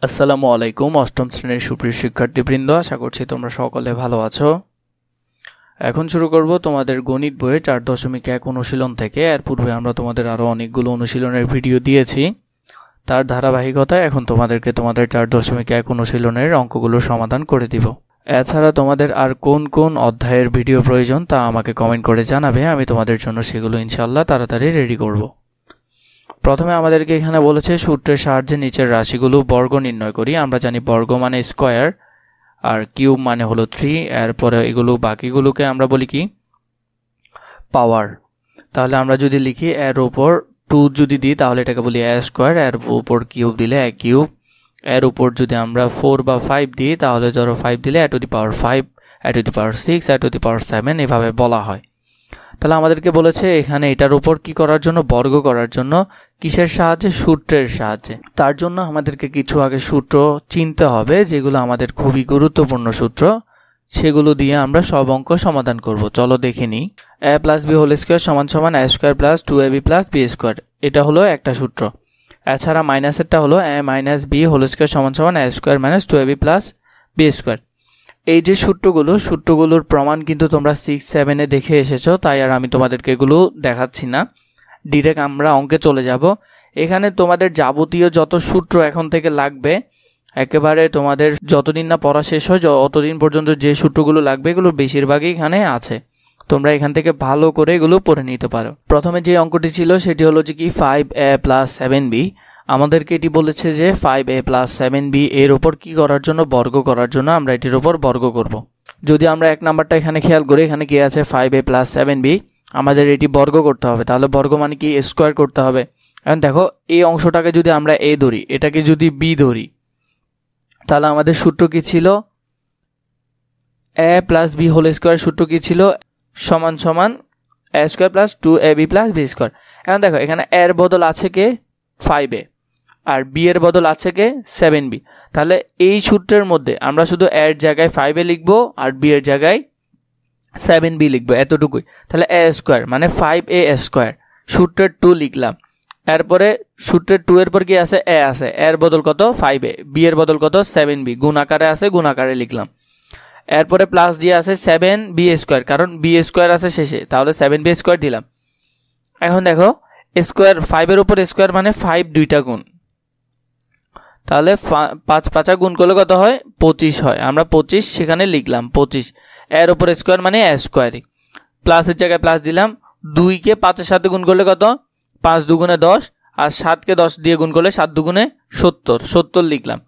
আসসালামু আলাইকুম অষ্টম শ্রেণীর সুপ্রিয় শিক্ষার্থীবৃন্দ, আশা করছি তোমরা সকলে ভালো আছো। এখন শুরু করব তোমাদের গণিত বইয়ের 4.1 অনুশীলন থেকে। এর পূর্বে আমরা তোমাদের আরো অনেকগুলো অনুশীলনের ভিডিও দিয়েছি, তার ধারাবাহিকতায় এখন তোমাদেরকে তোমাদের 4.1 অনুশীলনের অঙ্কগুলো সমাধান করে দিব। এছাড়া তোমাদের আর কোন কোন অধ্যায়ের ভিডিও প্রয়োজন তা আমাকে কমেন্ট করে জানাবে, আমি তোমাদের জন্য সেগুলো ইনশাআল্লাহ তাড়াতাড়ি রেডি করব। প্রথমে আমাদেরকে এখানে বলেছে সূত্রের সাহায্যে নিচের রাশিগুলো বর্গ নির্ণয় করি। আমরা জানি বর্গ মানে স্কয়ার আর কিউব মানে হলো 3। এরপরে এগুলো বাকিগুলোকে আমরা বলি কি পাওয়ার। তাহলে আমরা যদি লিখি এর উপর 2 যদি দিই তাহলে এটাকে বলি a স্কয়ার, এর উপর কিউব দিলে a কিউব, এর উপর যদি আমরা 4 বা 5 দিই তাহলে ধরো 5 দিলে a to the power 5, a to the power 6, a to the power 7 এভাবে বলা হয়। তাহলে আমাদেরকে বলেছে এখানে এটার উপর কি করার জন্য, বর্গ করার জন্য। কিসের সাহায্যে? সূত্রের সাহায্যে। তার জন্য আমাদেরকে কিছু আগে সূত্র চিনতে হবে, যেগুলো আমাদের খুবই গুরুত্বপূর্ণ সূত্র, সেগুলো দিয়ে আমরা সব অঙ্ক সমাধান করব। চলো দেখে নিই। a plus b whole square সমান সমান a square plus 2ab plus b square, এটা হলো একটা সূত্র। এছাড়া মাইনাসেরটা হলো a minus b whole square সমান সমান a square minus 2ab plus b square. এই যে সূত্রগুলোর প্রমাণ কিন্তু তোমরা 6-7 দেখে এসেছো, তাই আর আমি তোমাদেরকে এগুলো দেখাচ্ছি না, ডিরেক্ট আমরা অঙ্কে চলে যাব। এখানে তোমাদের যাবতীয় যত সূত্র এখন থেকে লাগবে, একেবারে তোমাদের যতদিন না পড়া শেষ হয় অতদিন পর্যন্ত যে সূত্রগুলো লাগবে এগুলো বেশিরভাগই এখানে আছে। তোমরা এখান থেকে ভালো করে এগুলো পড়ে নিতে পারো। প্রথমে যে অঙ্কটি ছিল সেটি হলো যে কি 5a প্লাস 7b। আমাদেরকে এটি বলেছে যে 5a প্লাস 7b এর উপর কি করার জন্য, বর্গ করার জন্য। আমরা এটির উপর বর্গ করব। যদি আমরা এক নাম্বারটা এখানে খেয়াল করি, এখানে কি আছে 5a প্লাস 7b, আমাদের এটি বর্গ করতে হবে। তাহলে বর্গ মানে কি স্কোয়ার করতে হবে। এখন দেখো এই অংশটাকে যদি আমরা a ধরি, এটাকে যদি b ধরি, তাহলে আমাদের সূত্র কি ছিল? a plus b whole square সূত্র কি ছিল? সমান সমান a square plus 2ab plus b square. এখন দেখো এখানে a এর বদল আছে কে 5a, আর b এর বদল আছে কে 7b। তাহলে এই সূত্রের মধ্যে আমরা শুধু a এর জায়গায় 5a লিখবো আর b এর জায়গায় 7b লিখবো, এতটুকুই। তাহলে a স্কোয়ার মানে 5a স্কোয়ার, সূত্রের 2 লিখলাম। এরপরে সূত্রের 2 এর পর কি আছে? a আছে, এর বদল কত? 5a, b এর বদল কত? 7b, গুণ আকারে আছে, গুণ আকারে লিখলাম। এরপরে প্লাস দিয়ে আছে 7b স্কোয়ার, কারণ b স্কোয়ার আছে শেষে, তাহলে 7b স্কোয়ার দিলাম। এখন দেখো স্কোয়ার 5 এর উপর স্কোয়ার মানে 5 দুইটা গুণ, তাহলে 5 গুণ করলে কত হয়? 25 হয়। আমরা 25 সেখানে লিখলাম 25। এর উপর স্কোয়ার মানে a স্কোয়ারই, প্লাসের জায়গায় প্লাস দিলাম। 2কে 5-এর সাথে গুণ করলে কত? 5 দুগুণে 10, আর 7কে 10 দিয়ে গুণ করলে 7 দুগুণে 70 লিখলাম।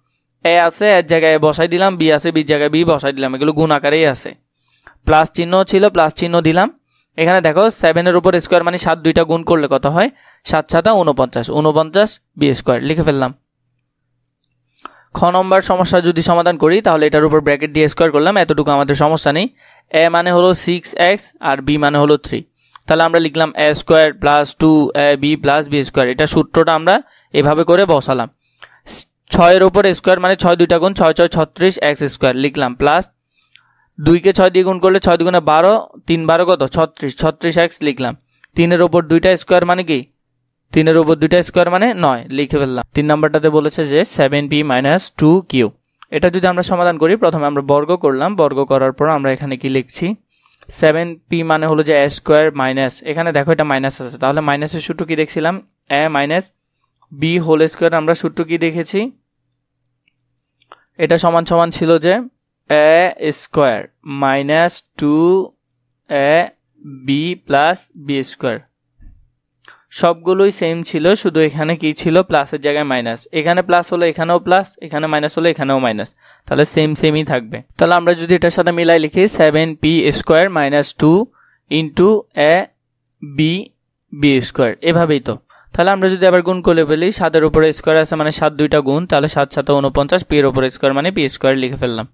a আছে, এর জায়গায় বসাই দিলাম, b আছে, b জায়গায় b বসাই দিলাম। এগুলো গুণ আকারেই আছে। প্লাস চিহ্ন ছিল, প্লাস চিহ্ন দিলাম। এখানে দেখো 7 এর উপর স্কোয়ার মানে 7 দুইটা গুণ করলে কত হয়? 7-7 49 b স্কোয়ার লিখে ফেললাম। খ নম্বর সমস্যা যদি সমাধান করি তাহলে এটার উপর ব্র্যাকেট দিয়ে স্কোয়ার করলাম, এতটুকু আমাদের সমস্যা নেই। a মানে হলো 6x আর b মানে হলো 3। তাহলে আমরা লিখলাম a square plus 2ab plus b square. এটা সূত্রটা আমরা এভাবে করে বসালাম। 6 এর উপর স্কোয়ার মানে 6 দুইটা গুণ, 6 36 x স্কোয়ার লিখলাম, প্লাস 2কে 6 দিয়ে গুণ করলে 6 দুগুণে 12, 3 12 কত? 36x লিখলাম। 3 এর উপর 2টা স্কোয়ার মানে কি? 3 এর উপর 2টা স্কোয়ার মানে 9 লিখে ফেললাম। 3 নাম্বারটাতে বলেছে যে 7b মাইনাস 2q। এটা যদি আমরা সমাধান করি, প্রথমে আমরা বর্গ করলাম, বর্গ করার পর আমরা এখানে কি লিখছি? 7p মানে হলো যে a স্কোয়ার মাইনাস, এখানে দেখো এটা মাইনাস আছে, তাহলে মাইনাসের সূত্র কি দেখছিলাম? a minus b whole square. আমরা সূত্র কি দেখেছি? এটা সমান সমান ছিল যে a square minus 2ab plus b square. সবগুলোই সেম ছিল, শুধু এখানে কি ছিল? প্লাসের জায়গায় মাইনাস। এখানে প্লাস হলো এখানেও প্লাস, এখানে মাইনাস হলো এখানেও মাইনাস, তাহলে সেমই থাকবে। তাহলে আমরা যদি এটার সাথে মিলাই লিখি 7p square minus 2 into ab b square, এভাবেই তো। তাহলে আমরা যদি আবার গুণ করে ফেলি, 7 এর উপরে স্কোয়ার আছে মানে 7 দুইটা গুণ, তাহলে 7-7 49, p এর উপরে স্কোয়ার মানে p স্কোয়ার লিখে ফেললাম।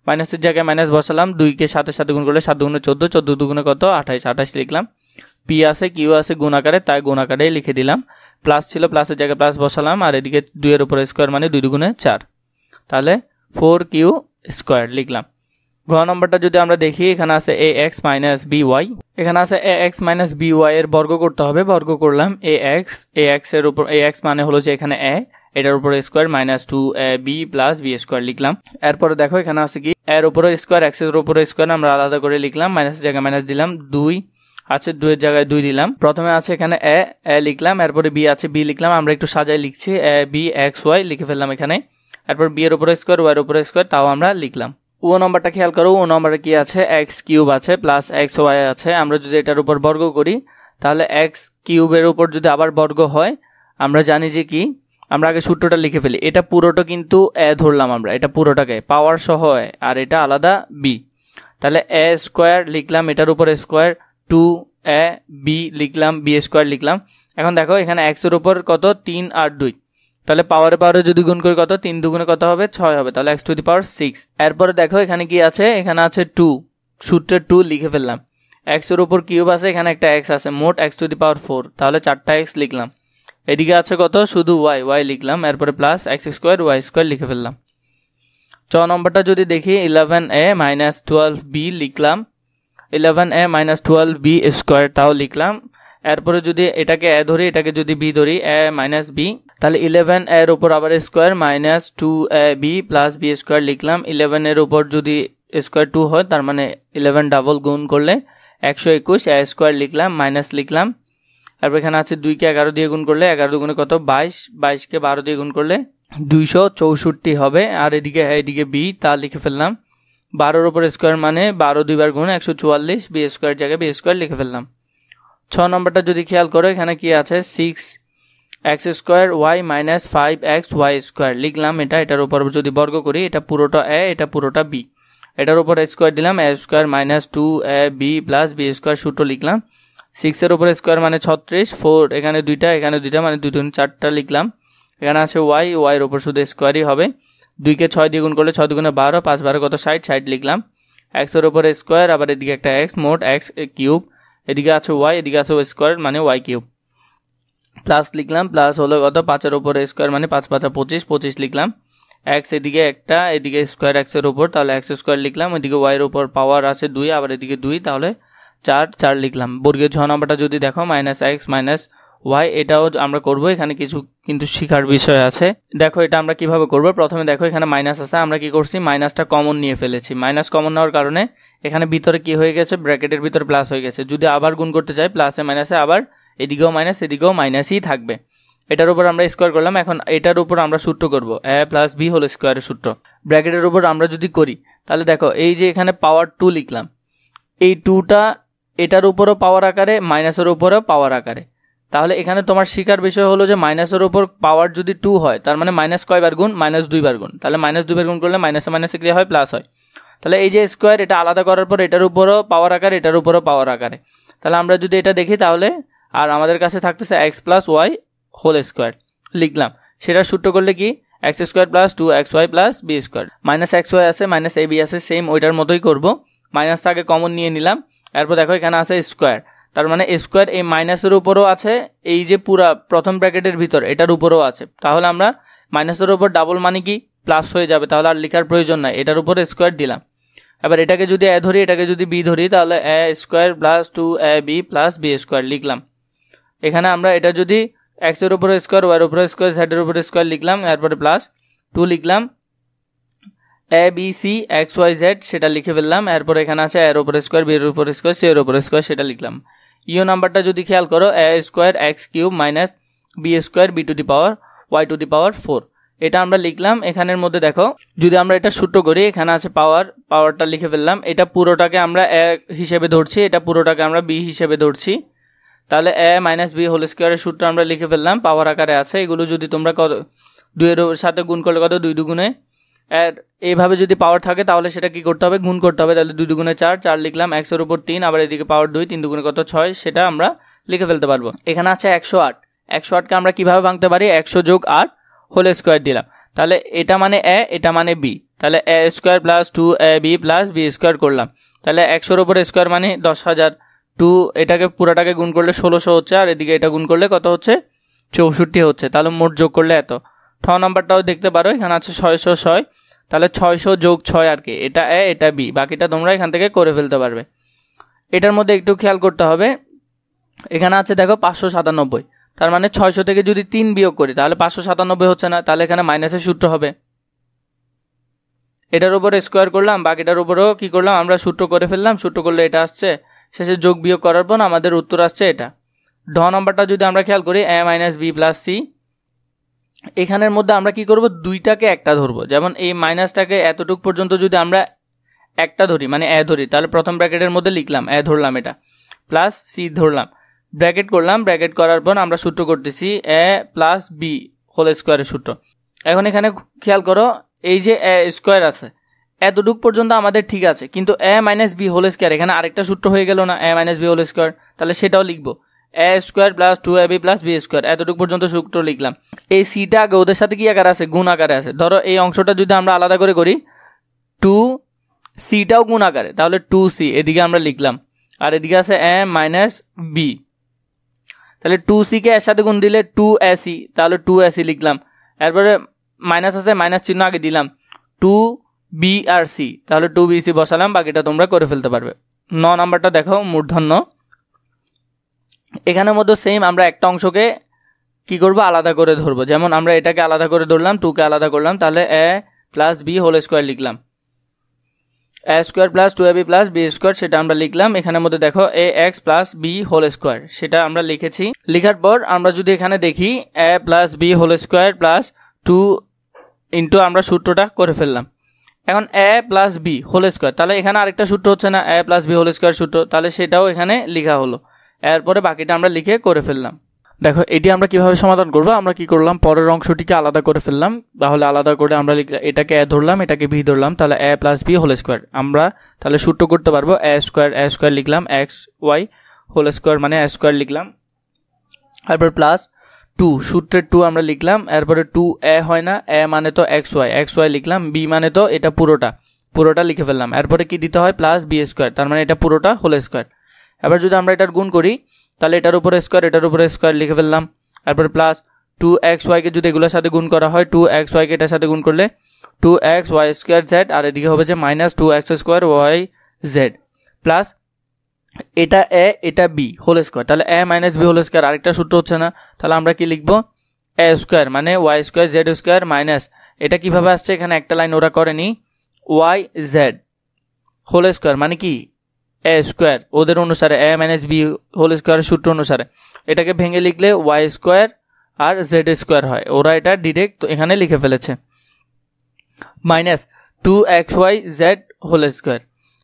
মাইনাসের জায়গায় মাইনাস বসালাম, 2কে 7-এর সাথে গুণ করলে 7 দুগুণে 14, 14 দুগুণে কত? 28 লিখলাম। p আছে, q আছে গুণ আকারে, তাই গুণ আকারেই লিখে দিলাম। প্লাস ছিল, প্লাসের জায়গায় প্লাস বসালাম, আর এদিকে 2 এর উপরে স্কোয়ার মানে 2 দুগুণে 4, তাহলে 4q স্কোয়ার লিখলাম। ঘ নম্বরটা যদি আমরা দেখি, এখানে আছে ax মাইনাস by, এখানে আছে ax মাইনাস by এর বর্গ করতে হবে। বর্গ করলাম ax এর উপর, ax মানে হলো যে এখানে a, এটার উপরে square minus 2ab plus b square লিখলাম। এরপরে দেখো এখানে আছে কি এর উপরে স্কোয়ার এক্স এর উপরে স্কোয়ার আমরা আলাদা করে লিখলাম, মাইনাসের জায়গায় মাইনাস দিলাম, 2 আছে 2 এর জায়গায় 2 দিলাম। প্রথমে আছে এখানে এ লিখলাম, এরপরে বি আছে বি লিখলাম, আমরা একটু সাজাই লিখছি এ বি এক্স ওয়াই লিখে ফেললাম এখানে। এরপর বি এর উপরে স্কোয়ার ওয়াই এর উপরে স্কোয়ার তাও আমরা লিখলাম। ও নম্বরটা খেয়াল করো, ও নম্বরে কি আছে এক্স কিউব আছে প্লাস এক্স ওয়াই আছে। আমরা যদি এটার উপর বর্গ করি তাহলে এক্স কিউবের উপর যদি আবার বর্গ হয় আমরা জানি যে কি, আমরা আগে সূত্রটা লিখে ফেলি। এটা পুরোটা কিন্তু এ ধরলাম আমরা, এটা পুরোটাকে পাওয়ার সহ এ, আর এটা আলাদা বি। তাহলে এ স্কোয়ার লিখলাম, এটার উপর স্কোয়ার 2a বি লিখলাম, বি স্কোয়ার লিখলাম। এখন দেখো এখানে এক্স এর উপর কত 3 আর 2, তাহলে পাওয়ারে যদি গুণ করি কত 3 দুগুণে কত হবে 6 হবে, তাহলে x টু দি পাওয়ার 6। এরপরে দেখো এখানে কি আছে, এখানে আছে 2, সূত্রে 2 লিখে ফেললাম। x এর উপর কিউব আছে, এখানে একটা x আছে, মোট x টু দি পাওয়ার 4, তাহলে 4টা x লিখলাম। এদিকে আছে কত শুধু y লিখলাম, এরপরে plus x square y square লিখে ফেললাম। 6 নম্বরটা যদি দেখি 11a মাইনাস 12b লিখলাম, 11a মাইনাস 12b স্কোয়ার তাও লিখলাম। এরপরে যদি এটাকে এ ধরি এটাকে যদি বি ধরি এ মাইনাস বি, তাহলে 11 এর উপর আবার square minus 2ab plus b square লিখলাম। 11 এর উপর যদি স্কোয়ার 2 হয় তার মানে 11 ডাবল গুণ করলে 121 এ স্কোয়ার লিখলাম, মাইনাস লিখলাম। তারপর এখানে আছে 2কে 11 দিয়ে গুণ করলে 11 দুগুণে কত 22, 22কে 12 দিয়ে গুণ করলে 264 হবে। আর এদিকে বি তা লিখে ফেললাম। 12 উপর স্কোয়ার মানে 12 দুইবার গুণ 144, বি স্কোয়ার জায়গায় বি স্কোয়ার লিখে ফেললাম। 6 নম্বরটা যদি খেয়াল করো এখানে কি আছে 6x square y minus 5x y square লিখলাম। এটার উপর যদি বর্গ করি এটা পুরোটা এ এটা পুরোটা বি, এটার উপর স্কোয়ার দিলাম a square minus 2ab plus b square সূত্র লিখলাম। 6 এর উপর স্কোয়ার মানে 36, 4 এখানে দুইটা মানে 2 2 4টা লিখলাম। এখানে আছে ওয়াই এর উপর শুধু স্কোয়ারই হবে। 2কে 6 দিয়ে গুণ করলে 6 দুগুণে 12, 5 12 কত 60, 60 লিখলাম। এক্স এর উপর স্কোয়ার আবার এদিকে একটা এক্স, মোট এক্স কিউব, এদিকে আছে ওয়াই এদিকে আছে স্কোয়ার মানে ওয়াই কিউব, প্লাস লিখলাম। প্লাস হলো কত 5 এর উপর স্কোয়ার মানে 5 5 25, 25 লিখলাম। এক্স এদিকে একটা এদিকে স্কোয়ার এক্স এর উপর, তাহলে এক্স স্কোয়ার লিখলাম। এদিকে ওয়াই এর উপর পাওয়ার আছে 2 আবার এদিকে 2, তাহলে 4 লিখলাম। বর্গের 6 নম্বরটা যদি দেখো মাইনাস এক্স মাইনাস ওয়াই, এটাও আমরা করব। এখানে কিছু কিন্তু শিখার বিষয় আছে। দেখো এটা আমরা কিভাবে করব, প্রথমে দেখো এখানে মাইনাস আছে, আমরা কি করছি মাইনাসটা কমন নিয়ে ফেলেছি। মাইনাস কমন নেওয়ার কারণে এখানে ভিতরে কি হয়ে গেছে ব্র্যাকেটের ভিতরে প্লাস হয়ে গেছে। যদি আবার গুণ করতে চাই প্লাসে মাইনাসে আবার এদিকেও মাইনাস এদিকেও মাইনাসই থাকবে। এটার উপর আমরা স্কোয়ার করলাম। এখন এটার উপর আমরা সূত্র করব a প্লাস বি হোল স্কোয়ারের সূত্র। ব্র্যাকেটের উপর আমরা যদি করি তাহলে দেখো এই যে এখানে পাওয়ার 2 লিখলাম, এই 2টা এটার উপরও পাওয়ার আকারে মাইনাসের উপরেও পাওয়ার আকারে। তাহলে এখানে তোমার শিকার বিষয় হলো যে মাইনাসের উপর পাওয়ার যদি 2 হয় তার মানে মাইনাস কয়বার গুণ, মাইনাস 2 বার গুণ। তাহলে মাইনাস 2 বার গুণ করলে মাইনাসে মাইনাসে ক্লিয়ার হয় প্লাস হয়। তাহলে এই যে স্কোয়ার এটা আলাদা করার পর এটার উপরও পাওয়ার আকারে এটার উপরও পাওয়ার আকারে। তাহলে আমরা যদি এটা দেখি তাহলে আর আমাদের কাছে থাকতেছে x plus y whole square লিখলাম। সেটা সূত্র করলে কি x square plus 2xy plus b square, minus x y আছে মাইনাস এ বি আছে, সেম ওইটার মতোই করব। মাইনাসটা আগে কমন নিয়ে নিলাম। এরপর দেখো এখানে আছে স্কোয়ার, তার মানে স্কোয়ার এই মাইনাসের উপরও আছে, এই যে পুরা প্রথম ব্র্যাকেটের ভিতর এটার উপরও আছে। তাহলে আমরা মাইনাসের উপর ডাবল মানে কি প্লাস হয়ে যাবে, তাহলে আর লেখার প্রয়োজন নাই, এটার উপর স্কোয়ার দিলাম। এবার এটাকে যদি এ ধরি এটাকে যদি বি ধরি তাহলে a square plus 2ab plus b square লিখলাম। এখানে আমরা এটা যদি এক্স এর উপর স্কোয়ার ওয়াই এর উপর স্কোয়ার জেড এর উপর স্কোয়ার লিখলাম, এরপরে প্লাস 2 লিখলাম। A B C X Y Z সেটা লিখে ফেললাম। এরপর এখানে আছে এর উপর স্কোয়ার বি এর উপর স্কোয়ার সি এর উপর স্কোয়ার সেটা লিখলাম। ইউ নাম্বারটা যদি খেয়াল করো a square x cube minus b square b to the power y to the power 4, এটা আমরা লিখলাম। এখানের মধ্যে দেখো যদি আমরা এটা সূত্র করি এখানে আছে পাওয়ারটা লিখে ফেললাম। এটা পুরোটাকে আমরা এ হিসেবে ধরছি, এটা পুরোটাকে আমরা বি হিসেবে ধরছি। তাহলে এ মাইনাস বি হোল স্কোয়ারের সূত্র আমরা লিখে ফেললাম, পাওয়ার আকারে আছে। এগুলো যদি তোমরা 2 এর সাথে গুণ করলে কত 2 দুগুণে, আর এইভাবে যদি পাওয়ার থাকে তাহলে সেটা কি করতে হবে গুণ করতে হবে। তাহলে 2 দুগুণে 4 লিখলাম, এক্স এর উপর 3 আবার এদিকে পাওয়ার 2 3 দুগুণে কত 6, সেটা আমরা লিখে ফেলতে পারবো। এখানে আছে 108, 108কে আমরা কিভাবে ভাঙতে পারি 100 যোগ 8 হোল স্কোয়ার দিলাম। তাহলে এটা মানে এ এটা মানে বি, তাহলে a square plus 2ab plus b square করলাম। তাহলে 100 এর উপর স্কোয়ার মানে 10,000, 2 এটাকে পুরোটাকে গুণ করলে 1600 হচ্ছে, আর এদিকে এটা গুণ করলে কত হচ্ছে 64 হচ্ছে। তাহলে মোট যোগ করলে এত। ঠ নাম্বারটাও দেখতে পারো এখানে আছে 606, তাহলে 600 যোগ 6 আর কি, এটা এ এটা বি, বাকিটা তোমরা এখান থেকে করে ফেলতে পারবে। এটার মধ্যে একটু খেয়াল করতে হবে, এখানে আছে দেখো 597, তার মানে 600 থেকে যদি 3 বিয়োগ করি তাহলে 597 হচ্ছে না, তাহলে এখানে মাইনাসের সূত্র হবে। এটার উপরে স্কোয়ার করলাম, বাকিটার উপরেও কি করলাম আমরা সূত্র করে ফেললাম, সূত্র করলে এটা আসছে, শেষে যোগ বিয়োগ করার পর আমাদের উত্তর আসছে এটা। ঢ নাম্বারটা যদি আমরা খেয়াল করি a minus b plus c, এখানের মধ্যে আমরা কি করব, দুইটাকে একটা ধরবো। যেমন এই মাইনাসটাকে এতটুক পর্যন্ত যদি আমরা একটা ধরি মানে এ ধরি, তাহলে প্রথম ব্র্যাকেটের মধ্যে লিখলাম এ ধরলাম, এটা প্লাস সি ধরলাম, ব্র্যাকেট করলাম, ব্র্যাকেট করার পর আমরা সূত্র করতেছি এ প্লাস বি হোল স্কোয়ারের সূত্র। এখন এখানে খেয়াল করো, এই যে এ স্কোয়ার আছে এতটুক পর্যন্ত আমাদের ঠিক আছে, কিন্তু a minus b whole square এখানে আরেকটা সূত্র হয়ে গেল না, a minus b whole square, তাহলে সেটাও লিখবো a square plus 2ab plus b square, এতটুকু পর্যন্ত সূত্র লিখলাম। এই সিটা আগে ওদের সাথে কি আকারে আছে, গুণ আকারে আছে। ধরো এই অংশটা যদি আমরা আলাদা করে করি, 2c-টাও গুণ আকারে, তাহলে 2c এদিকে আমরা লিখলাম, আর এদিকে আছে এ মাইনাস বি, তাহলে 2c-কে এর সাথে গুণ দিলে 2ac, তাহলে 2ac লিখলাম। এরপরে মাইনাস আছে, মাইনাস চিহ্ন আগে দিলাম, 2b আর c, তাহলে 2bc বসালাম, বাকিটা তোমরা করে ফেলতে পারবে। 9 নাম্বারটা দেখো, মূর্ধন্য। এখানের মধ্যে সেম আমরা একটা অংশকে কি করব, আলাদা করে ধরবো। যেমন আমরা এটাকে আলাদা করে ধরলাম, 2কে আলাদা করলাম, তাহলে a plus b whole square লিখলাম, a square plus 2ab plus b square সেটা আমরা লিখলাম। এখানের মধ্যে দেখো a x plus b whole square সেটা আমরা লিখেছি। লিখার পর আমরা যদি এখানে দেখি a plus b whole square plus 2 into আমরা সূত্রটা করে ফেললাম। এখন a plus b whole square, তাহলে এখানে আরেকটা সূত্র হচ্ছে না, a plus b whole square সূত্র, তাহলে সেটাও এখানে লেখা হলো। এরপরে বাকিটা আমরা লিখে করে ফেললাম। দেখো এটি আমরা কিভাবে সমাধান করব, আমরা কি করলাম, পরের অংশটিকে আলাদা করে ফেললাম। তাহলে আলাদা করে আমরা এটাকে এ ধরলাম, এটাকে বি ধরলাম, তাহলে a plus b whole square. আমরা তাহলে সূত্র করতে পারবো এ স্কোয়ার লিখলাম, এক্স ওয়াই হোল স্কোয়ার মানে এ স্কোয়ার লিখলাম, তারপর প্লাস 2 সূত্রের 2 আমরা লিখলাম। এরপরে 2 এ হয় না, এ মানে তো এক্স ওয়াই লিখলাম, বি মানে তো এটা পুরোটা লিখে ফেললাম। এরপরে কি দিতে হয়, প্লাস বি স্কোয়ার, তার মানে এটা পুরোটা হোল স্কোয়ার। এবার যদি আমরা এটার গুণ করি তাহলে এটার উপরে স্কোয়ার লিখে ফেললাম। তারপরে প্লাস 2xy-কে যদি এগুলোর সাথে গুণ করা হয়, 2xy-কে এটার সাথে গুণ করলে 2xy স্কোয়ার জেড, আর এদিকে হবে যে minus 2x square y z, plus এটা এ এটা বি হোল স্কোয়ার, তাহলে a minus b whole square আরেকটা সূত্র হচ্ছে না, তাহলে আমরা কি লিখবো, এ স্কোয়ার মানে y square z square minus, এটা কিভাবে আসছে এখানে একটা লাইন ওরা করেনি, ওয়াই জেড হোল স্কোয়ার মানে কি এ স্কোয়ার, ওদের অনুসারে এ মাইনাস বি হোল স্কোয়ারের সূত্র অনুসারে এটাকে ভেঙে লিখলে ওয়াই স্কোয়ার আর জেড স্কোয়ার হয়, ওরা এটা ডিরেক্ট এখানে লিখে ফেলেছে, minus 2xy Z whole square,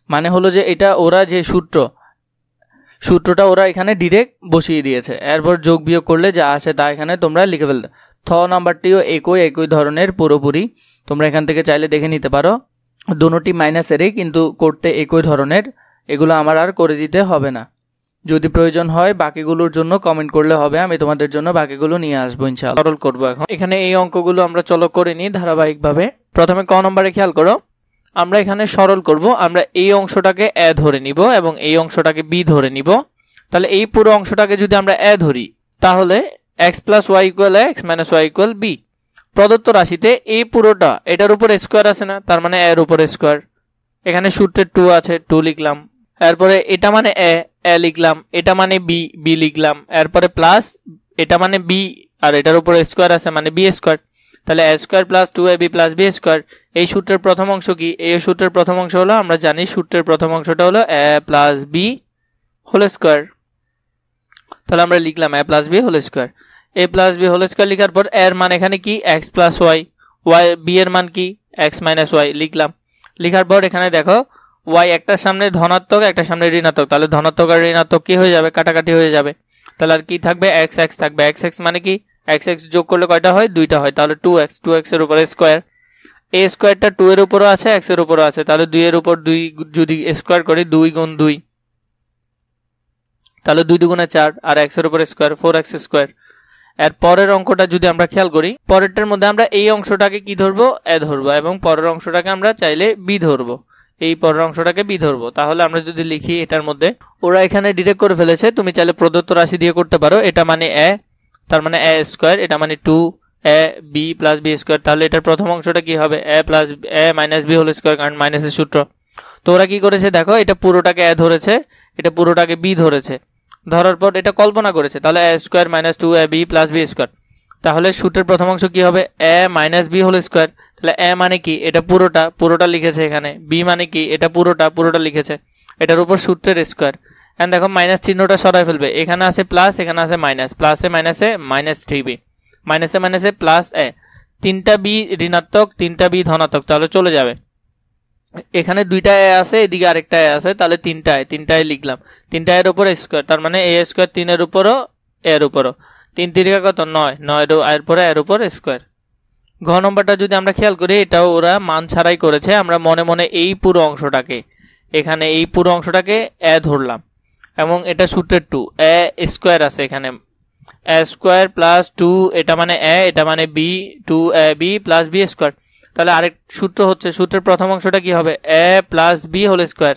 মানে হলো যে এটা ওরা যে সূত্রটা ওরা এখানে ডিরেক্ট বসিয়ে দিয়েছে। এরপর যোগ বিয়োগ করলে যা আসে তা এখানে তোমরা লিখে ফেলতে। থ নাম্বারটিও একই ধরনের পুরোপুরি, তোমরা এখান থেকে চাইলে দেখে নিতে পারো, দুটোটি মাইনাসেরই কিন্তু করতে একই ধরনের, এগুলো আমার আর করে দিতে হবে না। যদি প্রয়োজন হয় বাকিগুলোর জন্য কমেন্ট করলে হবে, আমি তোমাদের জন্য বাকিগুলো নিয়ে আসবো ইনশাআল্লাহ। সরল করবো এখন। এখানে এই অঙ্কগুলো আমরা চলো করে নিই ধারাবাহিকভাবে। প্রথমে ক নম্বরে খেয়াল করো, আমরা এখানে সরল করব, আমরা এই অংশটাকে এ ধরে নিব এবং এই অংশটাকে বি ধরে নিব। তাহলে এই পুরো অংশটাকে যদি আমরা এ ধরি তাহলে x plus y equal x minus y equal b. প্রদত্ত রাশিতে এই পুরোটা এটার উপর স্কোয়ার আছে না, তার মানে এর উপর স্কোয়ার, এখানে সূত্রের 2 আছে 2 লিখলাম, এরপরে এটা মানে এ লিখলাম, এটা মানে বি লিখলাম, এরপরে প্লাস এটা মানে বি আর এটার উপর স্কোয়ার আছে মানে বি স্কোয়ার, তাহলে a square plus 2ab plus b square. এই সূত্রের প্রথম অংশ কি, এই সূত্রের প্রথম অংশ হলো, আমরা জানি সূত্রের প্রথম অংশটা হলো এ প্লাস বি হোল স্কোয়ার, তাহলে আমরা লিখলাম এ প্লাস বি হোল স্কোয়ার। এ প্লাস বি হোল স্কোয়ার লিখার পর এর মান এখানে কি এক্স প্লাস ওয়াই, বি এর মান কি এক্স মাইনাস ওয়াই লিখলাম। লিখার পর এখানে দেখো ওয়াই একটার সামনে ধনাত্মক একটার সামনে ঋণাত্মক, তাহলে ধনাত্মক আর ঋণাত্মক কি হয়ে যাবে, কাটাকাটি হয়ে যাবে, তাহলে আর কি থাকবে এক্স থাকবে। এক্স মানে কি এক্স যোগ করলে কয়টা হয়, 2টা হয়, তাহলে 2x এর উপরে স্কোয়ার, এ স্কোয়ারটা 2 এর উপরও আছে এক্স এর উপরও আছে, তাহলে 2 এর উপর 2 যদি স্কোয়ার করি 2 গুণ 2, তাহলে 2 দুগুণে 4 আর এক্স এর উপর স্কোয়ার 4x স্কোয়ার। এর পরের অঙ্কটা যদি আমরা খেয়াল করি, পরেরটার মধ্যে আমরা এই অংশটাকে কি ধরবো, এ ধরবো, এবং পরের অংশটাকে আমরা চাইলে বি ধরবো, এই পরের অংশটাকে বি ধরবো। তাহলে আমরা যদি লিখি এটার মধ্যে, ওরা এখানে ডিরেক্ট করে ফেলেছে, তুমি চাইলে প্রদত্ত রাশি দিয়ে করতে পারো, এটা মানে এ, তার মানে এ স্কোয়ার, এটা মানে 2 A B plus b square, তাহলে এটার প্রথম অংশটা কি হবে এ প্লাস এ মাইনাস বি হোল স্কোয়ার, কারণ মাইনাসের সূত্র। তো ওরা কি করেছে দেখো, এটা পুরোটাকে এ ধরেছে, এটা পুরোটাকে বি ধরেছে, ধরার পর এটা কল্পনা করেছে, তাহলে a square minus 2ab plus b square. তাহলে সূত্রের প্রথম অংশ কি হবে, a minus b whole square. তাহলে a মানে কি, এটা পুরোটা লিখেছে এখানে। b মানে কি, এটা পুরোটা লিখেছে। এটার উপর সূত্রের স্কোয়ার। এন্ড দেখো মাইনাস চিহ্নটা সরাই ফেলবে, এখানে আছে প্লাস, এখানে আছে মাইনাস, প্লাসে মাইনাসে মাইনাস 3b, মাইনাসে মাইনাসে প্লাস a, 3টা b ঋণাত্মক 3টা b ধনাত্মক, তাহলে চলে যাবে। এখানে 2টা a আছে, এদিকে আরেকটা a আছে, তাহলে 3টা a লিখলাম। 3টা এর উপর স্কোয়ার, তার মানে a স্কোয়ার 3 এর উপরও এর উপরও, 3 3 কত 9, 9 এর পরে এর উপর স্কোয়ার। ঘ নম্বরটা যদি আমরা খেয়াল করি, এটাও ওরা মান ছাড়াই করেছে। আমরা মনে মনে এই পুরো অংশটাকে, এখানে এই পুরো অংশটাকে a ধরলাম, এবং এটা সূত্রের 2 a স্কোয়ার আছে এখানে, a স্কোয়ার প্লাস 2, এটা মানে a, এটা মানে b, 2ab plus b square. তাহলে আরেক সূত্র হচ্ছে, সূত্রের প্রথম অংশটা কি হবে, a plus b whole square,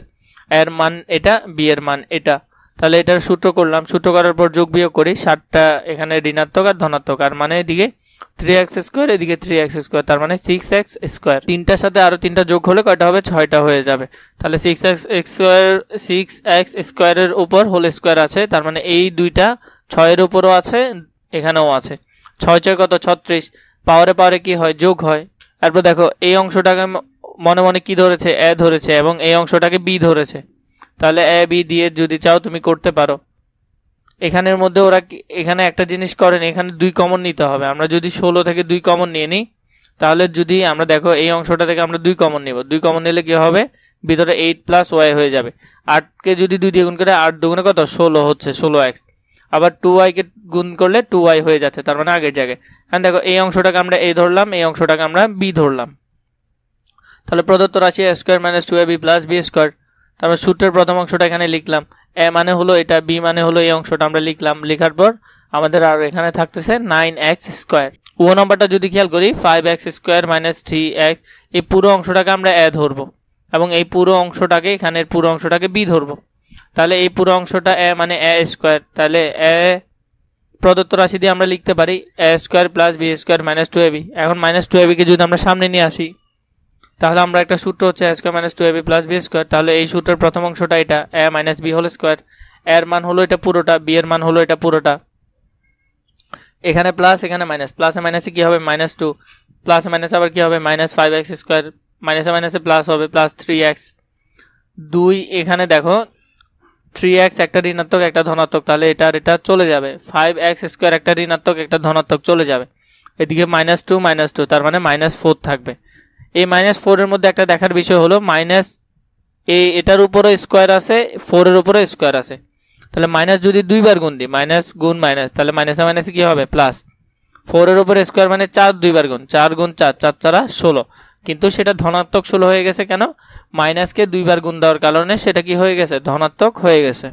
এর মান এটা, b এর মান এটা। তাহলে এটার সূত্র করলাম, সূত্র করার পর যোগ বিয়োগ করি, 7টা এখানে ঋণাত্মক আর ধনাত্মক, আর মানে এদিকে 3x স্কোয়ার, এদিকে 3x স্কোয়ার, তার মানে 6x স্কোয়ার। 3টার সাথে আরো 3টা যোগ হলে কয়টা হবে, 6টা হয়ে যাবে। তাহলে 6x স্কোয়ার, 6x স্কোয়ারের উপর হোল স্কোয়ার আছে, তার মানে এই 2টা 6 এর উপরও আছে, এখানেও আছে। 6 6 কত 36, পাওয়ারে কি হয়, যোগ হয়। তারপর দেখো এই অংশটাকে মনে মনে কি ধরেছে, a ধরেছে, এবং এই অংশটাকে b ধরেছে। তাহলে a b দিয়ে যদি চাও তুমি করতে পারো। এখানের মধ্যে ওরা এখানে একটা জিনিস করেন, এখানে 2 কমন নিতে হবে। আমরা যদি 16 থেকে 2 কমন নিয়ে নিই, তাহলে যদি আমরা দেখো এই অংশটা থেকে আমরা 2 কমন নিব, 2 কমন নিলে কি হবে, ভিতরে 8 প্লাস y হয়ে যাবে। 8কে যদি 2 দিয়ে গুণ করে, 8 দুগুণে কত 16 হচ্ছে, 16x। আবার 2y কে গুণ করলে 2y হয়ে যাচ্ছে, তার মানে আগের জায়গায়। হ্যাঁ দেখো এই অংশটাকে আমরা a ধরলাম, এই অংশটাকে আমরা b ধরলাম। তাহলে প্রদত্ত রাশি a square minus 2ab plus b square. তারপর সূত্রের প্রথম অংশটা এখানে লিখলাম, a মানে হলো এটা, b মানে হলো এই অংশটা আমরা লিখলাম। লেখার পর আমাদের আর এখানে থাকতেছে 9x স্কোয়ার। ও নম্বরটা যদি খেয়াল করি, 5x স্কোয়ার মাইনাস 3x, এই পুরো অংশটাকে আমরা a ধরবো, এবং এই পুরো অংশটাকে, এখানের পুরো অংশটাকে b ধরবো। তাহলে এই পুরো অংশটা a মানে a স্কোয়ার। তাহলে a প্রদত্ত রাশি দিয়ে আমরা লিখতে পারি a square plus b square minus 2ab। এখন মাইনাস 2ab কে যদি আমরা সামনে নিয়ে আসি, তাহলে আমরা একটা সূত্র হচ্ছে a square minus 2ab plus b square. তাহলে এই সূত্রের প্রথম অংশটা এটা, a minus b whole square, এর মান হলো এটা পুরোটা, b এর মান হলো এটা পুরোটা। এখানে প্লাস, এখানে মাইনাস, প্লাসে মাইনাসে কি হবে, মাইনাস 2, প্লাসে মাইনাসে আবার কি হবে, মাইনাস 5x স্কোয়ার, মাইনাসে মাইনাসে প্লাস হবে, প্লাস 3x। 2 এখানে দেখো 3x একটা ঋণাত্মক একটা ধনাত্মক, তাহলে এটা আর এটা চলে যাবে। 5x স্কোয়ার একটা ঋণাত্মক একটা ধনাত্মক চলে যাবে। এদিকে মাইনাস 2, তার মানে মাইনাস 4 থাকবে। এই মাইনাস 4 এর মধ্যে একটা দেখার বিষয় হলো, মাইনাস এটার উপরে স্কোয়ার আছে, 4 এর উপরে স্কোয়ার আছে। তাহলে মাইনাস যদি 2 বার গুণ দিই, মাইনাস গুণ মাইনাস, তাহলে মাইনাসে মাইনাসে কি হবে, প্লাস। 4 এর উপরে স্কোয়ার মানে 4 2 বার গুণ, 4 গুণ 4, 4 4 16, কিন্তু সেটা ধনাত্মক 16 হয়ে গেছে। কেন, মাইনাসকে 2 বার গুণ দেওয়ার কারণে সেটা কি হয়ে গেছে, ধনাত্মক হয়ে গেছে।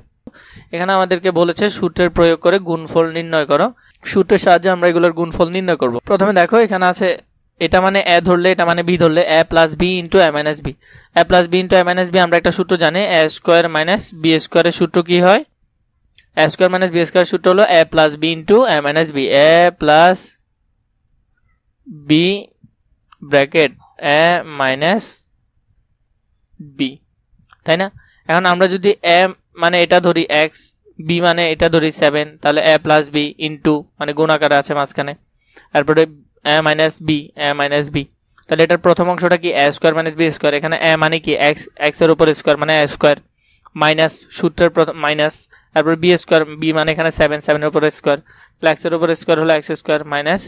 এখানে আমাদেরকে বলেছে সূত্রের প্রয়োগ করে গুণফল নির্ণয় করো। সূত্রের সাহায্যে আমরা এগুলোর গুণফল নির্ণয় করব। প্রথমে দেখো এখানে আছে, এটা মানে a ধরলে, এটা মানে b ধরলে, a plus b into a minus b। a plus b into a minus b আমরা একটা সূত্র জানি, a স্কোয়ার মাইনাস b স্কোয়ারের সূত্র কি হয়, a square minus b square সূত্র হলো a plus b into a minus b, a plus b bracket a minus b, তাই না? এখন আমরা যদি a মানে এটা ধরি x, b মানে এটা ধরি 7, তাহলে a প্লাস b ইন্টু, মানে গুণাকারে আছে মাঝখানে, তারপরে a মাইনাস b, তাহলে এটার প্রথম অংশটা কি, a square minus b square. এখানে a মানে কি, x এর উপর স্কোয়ার মানে a স্কোয়ার, মাইনাস সূত্রের প্রথম মাইনাস, তারপর b স্কোয়ার, b মানে এখানে 7, 7 এর উপর স্কোয়ার, তাহলে x এর উপর স্কোয়ার হলো x স্কোয়ার মাইনাস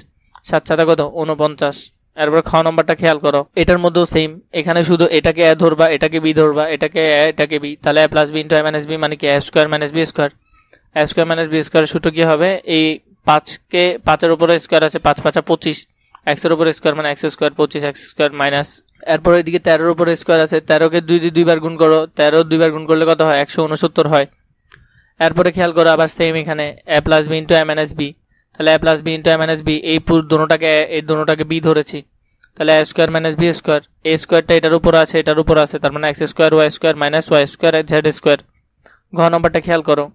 7 7 কত 49। এরপর খ নম্বরটা খেয়াল করো, এটার মধ্যেও সেম, এখানে শুধু এটাকে a ধরবা, এটাকে b ধরবা, এটাকে a এটাকে b, তাহলে a plus b into a minus b মানে কি a square minus b square. a square minus b square সূত্র কি হবে, এই 5কে 5 এর উপরে স্কোয়ার আছে, 5 5 25, x এর উপর স্কোয়ার মানে x square, 25 x square minus, এরপর এদিকে 13 এর উপর স্কোয়ার আছে, 13কে 2 বার গুণ করো, 13 2 বার গুণ করলে কত হয়, 169 হয়। এরপরে খেয়াল করো আবার সেম, এখানে a plus b into a minus b, তাহলে a plus b into a minus b, এই পুরো দুটোটাকে b ধরেছি, তাহলে a square minus b square, a স্কোয়ারটা এটার উপর আছে, এটার উপর আছে, তার মানে x square y square minus y square z square. ঘ নম্বরটা খেয়াল করো,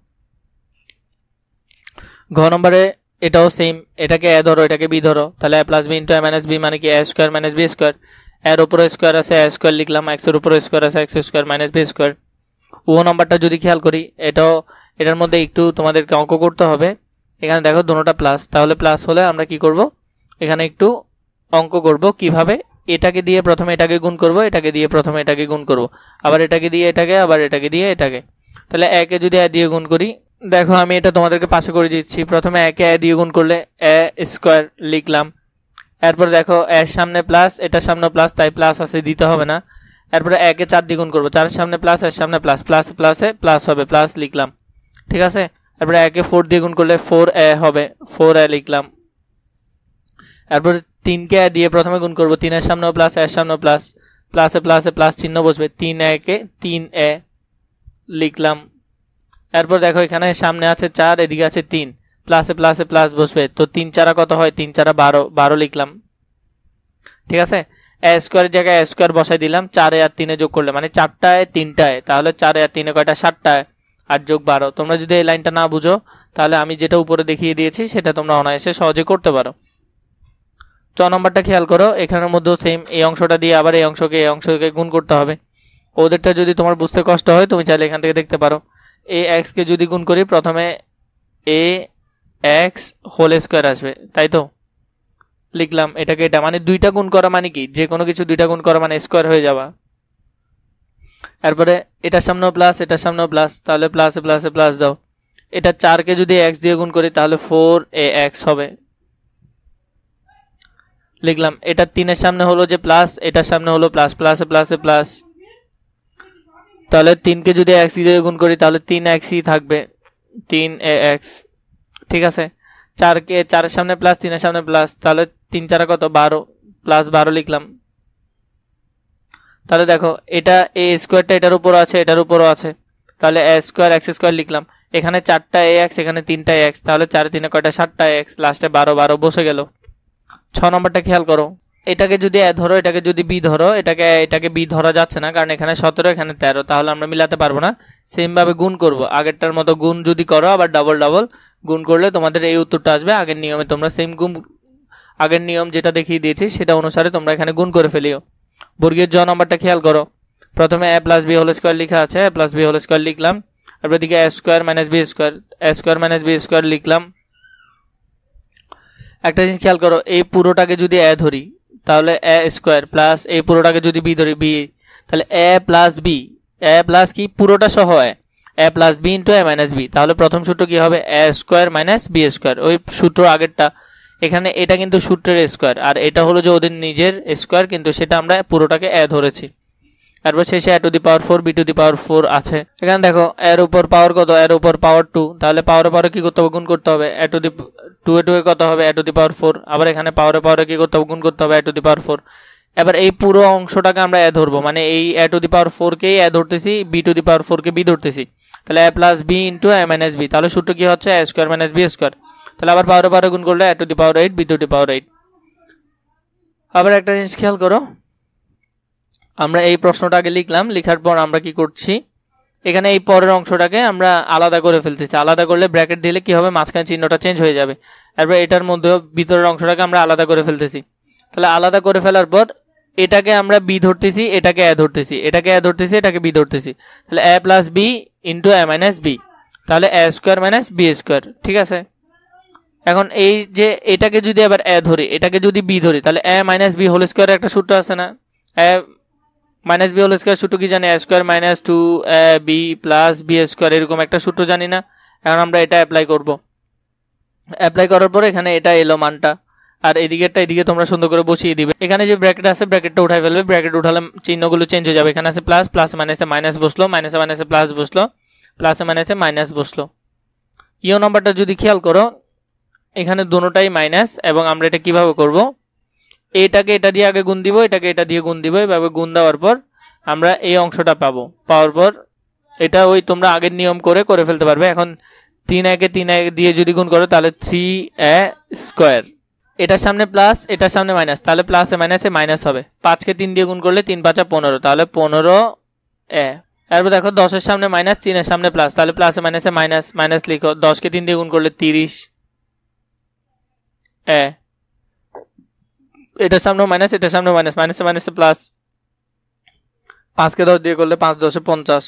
ঘ নম্বরে এটাও সেম, এটাকে a ধরো, এটাকে b ধরো, তাহলে a plus b into a minus b মানে কি a square minus b square, এর উপরে স্কোয়ার আছে a স্কোয়ার লিখলাম, x এর উপরে স্কোয়ার আছে x square minus b square. ও নম্বরটা যদি খেয়াল করি, এটাও এটার মধ্যে একটু তোমাদেরকে অঙ্ক করতে হবে। এখানে দেখো দুটোটা প্লাস, তাহলে প্লাস হলে আমরা কি করব, এখানে একটু অঙ্ক করব কিভাবে। এটাকে দিয়ে প্রথমে এটাকে গুণ করব, এটাকে দিয়ে প্রথমে এটাকে গুণ করব, আবার এটাকে দিয়ে এটাকে, আবার এটাকে দিয়ে এটাকে। তাহলে একে যদি এ দিয়ে গুণ করি, দেখো আমি এটা তোমাদেরকে পাশে করে দিচ্ছি। প্রথমে একে এ দিয়ে গুণ করলে এ স্কোয়ার লিখলাম। এরপর দেখো এর সামনে প্লাস, এটার সামনে প্লাস, তাই প্লাস আছে, দিতে হবে না। এরপরে একে 4 দিয়ে গুণ করবো, 4 এর সামনে প্লাস, এর সামনে প্লাস, প্লাস প্লাসে প্লাস হবে, প্লাস লিখলাম। ঠিক আছে। এরপরে একে 4 দিয়ে গুণ করলে 4a হবে, 4a লিখলাম। এরপরে 3কে এ দিয়ে প্রথমে গুণ করবো, 3 এর সামনেও প্লাস, এর সামনেও প্লাস, প্লাসে প্লাসে প্লাস চিহ্ন বসবে, 3a-কে 3a লিখলাম। এরপর দেখো এখানে সামনে আছে 4, এদিকে আছে 3, প্লাসে প্লাসে প্লাস বসবে, তো 3 4 কত হয়, 3 4 12, 12 লিখলাম। ঠিক আছে। এ স্কোয়ারের জায়গায় এ স্কোয়ার বসাই দিলাম, 4 আর 3 যোগ করলে মানে 4টায় 3টায়, তাহলে 4 আর 3 কয়টা, 7টায়, 8 যোগ 12। তোমরা যদি এই লাইনটা না বুঝো তাহলে আমি যেটা উপরে দেখিয়ে দিয়েছি সেটা তোমরা অনায়াসে সহজে করতে পারো। 6 নম্বরটা খেয়াল করো, এখানের মধ্যেও সেম, এই অংশটা দিয়ে আবার এই অংশকে গুণ করতে হবে। ওদেরটা যদি তোমার বুঝতে কষ্ট হয় তুমি চাইলে এখান থেকে দেখতে পারো। এ এক্সকে যদি গুণ করি, প্রথমে এ এক্স হোল স্কোয়ার আসবে, তাই তো লিখলাম। এটাকে এটা মানে দুইটা গুণ করা মানে কি, যে কোনো কিছু দুইটা গুণ করা মানে স্কোয়ার হয়ে যাওয়া। এরপরে এটার সামনেও প্লাস, এটার সামনেও প্লাস, তাহলে প্লাসে প্লাসে প্লাস দাও। এটা 4কে যদি এক্স দিয়ে গুণ করি তাহলে 4ax হবে, লিখলাম। এটা 3 এর সামনে হলো যে প্লাস, এটার সামনে হলো প্লাস, প্লাসে প্লাসে প্লাস, তাহলে 3কে যদি x দিয়ে গুণ করি তাহলে 3x-ই থাকবে, 3ax। ঠিক আছে। 4কে 4 এর সামনে প্লাস, 3 এর সামনে প্লাস, তাহলে 3 4 কত, 12, প্লাস 12 লিখলাম। তাহলে দেখো এটা এ স্কোয়ারটা এটার উপর আছে, এটার উপরও আছে, তাহলে এ স্কোয়ার এক্স স্কোয়ার লিখলাম। এখানে 4টা ax, এখানে 3টা x, তাহলে 4 3 কয়টা, 7টা x, লাস্টে 12 12 বসে গেল। 6 নম্বরটা খেয়াল করো, এটাকে যদি এ ধরো, এটাকে যদি বি ধরো, এটাকে বি ধরা যাচ্ছে না, কারণ এখানে 17, এখানে 13, তাহলে আমরা মিলাতে পারবো না। সেম ভাবে গুণ করব, আগেরটার মতো গুণ যদি করো আবার ডাবল ডাবল গুণ করলে তোমাদের এই উত্তরটা আসবে। আগের নিয়মে তোমরা সেম গুণ, আগের নিয়ম যেটা দেখিয়ে দিয়েছি সেটা অনুসারে তোমরা এখানে গুণ করে ফেলিও। বর্গের জ নম্বরটা খেয়াল করো, প্রথমে a plus b whole square লেখা আছে, a plus b whole square লিখলাম। তারপর দিকে a square minus b square, a square minus b square লিখলাম। একটা জিনিস খেয়াল করো, এই পুরোটাকে যদি a ধরি তাহলে a স্কোয়ার প্লাস এই পুরোটাকে যদি b ধরি b, তাহলে a plus b, a plus কি পুরোটা সহ a plus b into a minus b, তাহলে প্রথম সূত্র কি হবে, a square minus b square, ওই সূত্র আগেরটা। এখানে এটা কিন্তু সূত্রের স্কোয়ার, আর এটা হলো যে ওদের নিজের স্কোয়ার, কিন্তু সেটা আমরা পুরোটাকে a ধরেছি। তারপর শেষে a to the power 4 b to the power 4 আছে। এখানে দেখো এর উপর পাওয়ার কত, এর উপর পাওয়ার 2, তাহলে পাওয়ারে পাওয়ারে কি করতে হবে, গুণ করতে হবে। a টু দি 2 এ 2 এ কত হবে, a টু দি পাওয়ার 4, আবার এখানে পাওয়ারে পাওয়ারে কি করতে হবে, গুণ করতে হবে, a টু দি পাওয়ার 4। এবার এই পুরো অংশটাকে আমরা a ধরবো, মানে এই a টু দি পাওয়ার 4 কেই a ধরতেছি, b টু দি পাওয়ার 4 কে b ধরতেছি, তাহলে a plus b into a minus b, তাহলে সূত্র কি হচ্ছে, a square minus b square. তাহলে আবার পাওয়ারে পাওয়ারে গুণ করলে a to the power 8 b to the power 8। আবার একটা জিনিস খেয়াল করো, আমরা এই প্রশ্নটা আগে লিখলাম, লেখার পর আমরা কি করছি, এখানে এই পরের অংশটাকে আমরা আলাদা করে ফেলতেছি। আলাদা করলে ব্র্যাকেট দিলে কি হবে, মাঝখানে চিহ্নটা চেঞ্জ হয়ে যাবে। তারপর এটার মধ্যে ভিতরের অংশটাকে আমরা আলাদা করে ফেলতেছি। তাহলে আলাদা করে ফেলার পর এটাকে আমরা বি ধরতেছি, এটাকে এ ধরতেছি, এটাকে এ ধরতেছি, এটাকে বি ধরতেছি, তাহলে a plus b into A minus b, তাহলে a square minus b square. ঠিক আছে। এখন এই যে এটাকে যদি আবার এ ধরি, এটাকে যদি বি ধরি, তাহলে এ মাইনাস বি হোল স্কোয়ারের একটা সূত্র আছে না, a minus b whole square সূত্র কি জানি, এ square minus 2ab plus b square, এরকম একটা সূত্র জানি না। এখন আমরা এটা অ্যাপ্লাই করব, অ্যাপ্লাই করার পর এখানে এটা এলো মানটা, আর এদিকেরটা এদিকে তোমরা সুন্দর করে বসিয়ে দিবে। এখানে যে ব্র্যাকেট আছে ব্র্যাকেটটা উঠাই ফেলবে, ব্র্যাকেট উঠালে চিহ্নগুলো চেঞ্জ হয়ে যাবে। এখানে আছে প্লাস, প্লাসে মাইনাসে মাইনাস বসলো, মাইনাসে মাইনাসে প্লাস বসলো, প্লাসে মাইনাসে মাইনাস বসলো। ইও নাম্বারটা যদি খেয়াল করো, এখানে দুটোটাই মাইনাস, এবং আমরা এটা কিভাবে করব, এটাকে এটা দিয়ে আগে গুণ দিব, এটাকে এটা দিয়ে গুণ দিব, এভাবে গুণ দেওয়ার পর আমরা এই অংশটা পাবো। পাওয়ার পর এটা ওই তোমরা আগের নিয়ম করে ফেলতে পারবে। এখন 3a-কে 3a দিয়ে যদি গুণ করো তাহলে 3a স্কোয়ার, এটার সামনে প্লাস, এটার সামনে মাইনাস, তাহলে প্লাসে মাইনাসে মাইনাস হবে। 5-কে 3 দিয়ে গুণ করলে 3 5 15, তাহলে 15a। এরপর দেখো 10-এর সামনে মাইনাস, 3-এর সামনে প্লাস, তাহলে প্লাসে মাইনাসে মাইনাস, মাইনাস লিখো। 10-কে 3 দিয়ে গুণ করলে 30a, এটার সামনে মাইনাস, এটার সামনে মাইনাস, মাইনাসে মাইনাসে প্লাস। 5-কে 10 দিয়ে করলে 5 10 50,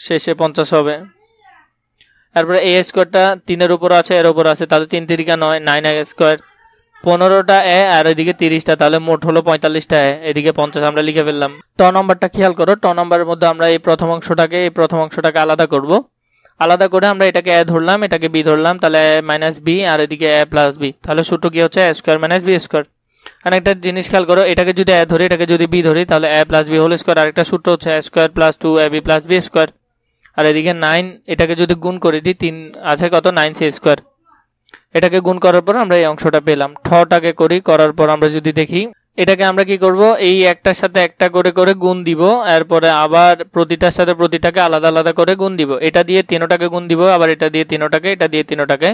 শেষে 50 হবে। তারপরে এ স্কোয়ারটা 3-এর উপর আছে, এর উপর আছে, তাহলে 3 3 9, 9 স্কোয়ার, 15টা এ আর এদিকে 30টা, তাহলে মোট হলো 45টা এ, এদিকে 50 আমরা লিখে ফেললাম। ট নম্বরটা খেয়াল করো, ট নম্বরের মধ্যে আমরা এই প্রথম অংশটাকে আলাদা করব। আলাদা করে আমরা এটাকে এ ধরলাম, এটাকে বি ধরলাম, তাহলে এ মাইনাস বি আর এদিকে এ প্লাস বি, তাহলে সূত্র কি হচ্ছে a square minus b square. আর একটা জিনিস খেয়াল করো, এটাকে যদি এ ধরি, এটাকে যদি বি ধরি, তাহলে a plus b whole square. আরেকটা সূত্র হচ্ছে a square plus 2ab plus b square. আর এদিকে 9, এটাকে যদি গুণ করে দিই, 3 আছে কত 9c স্কোয়ার। এটাকে গুণ করার পর আমরা এই অংশটা পেলাম। ঠটাকে করার পর আমরা যদি দেখি, এটাকে আমরা কি করব, এই একটার সাথে একটা করে করে গুণ দিব, এরপরে আবার প্রতিটার সাথে প্রতিটাকে আলাদা আলাদা করে গুণ দিব। এটা দিয়ে 3টাকে গুণ দিব, আবার এটা দিয়ে 3টাকে, এটা দিয়ে 3টাকে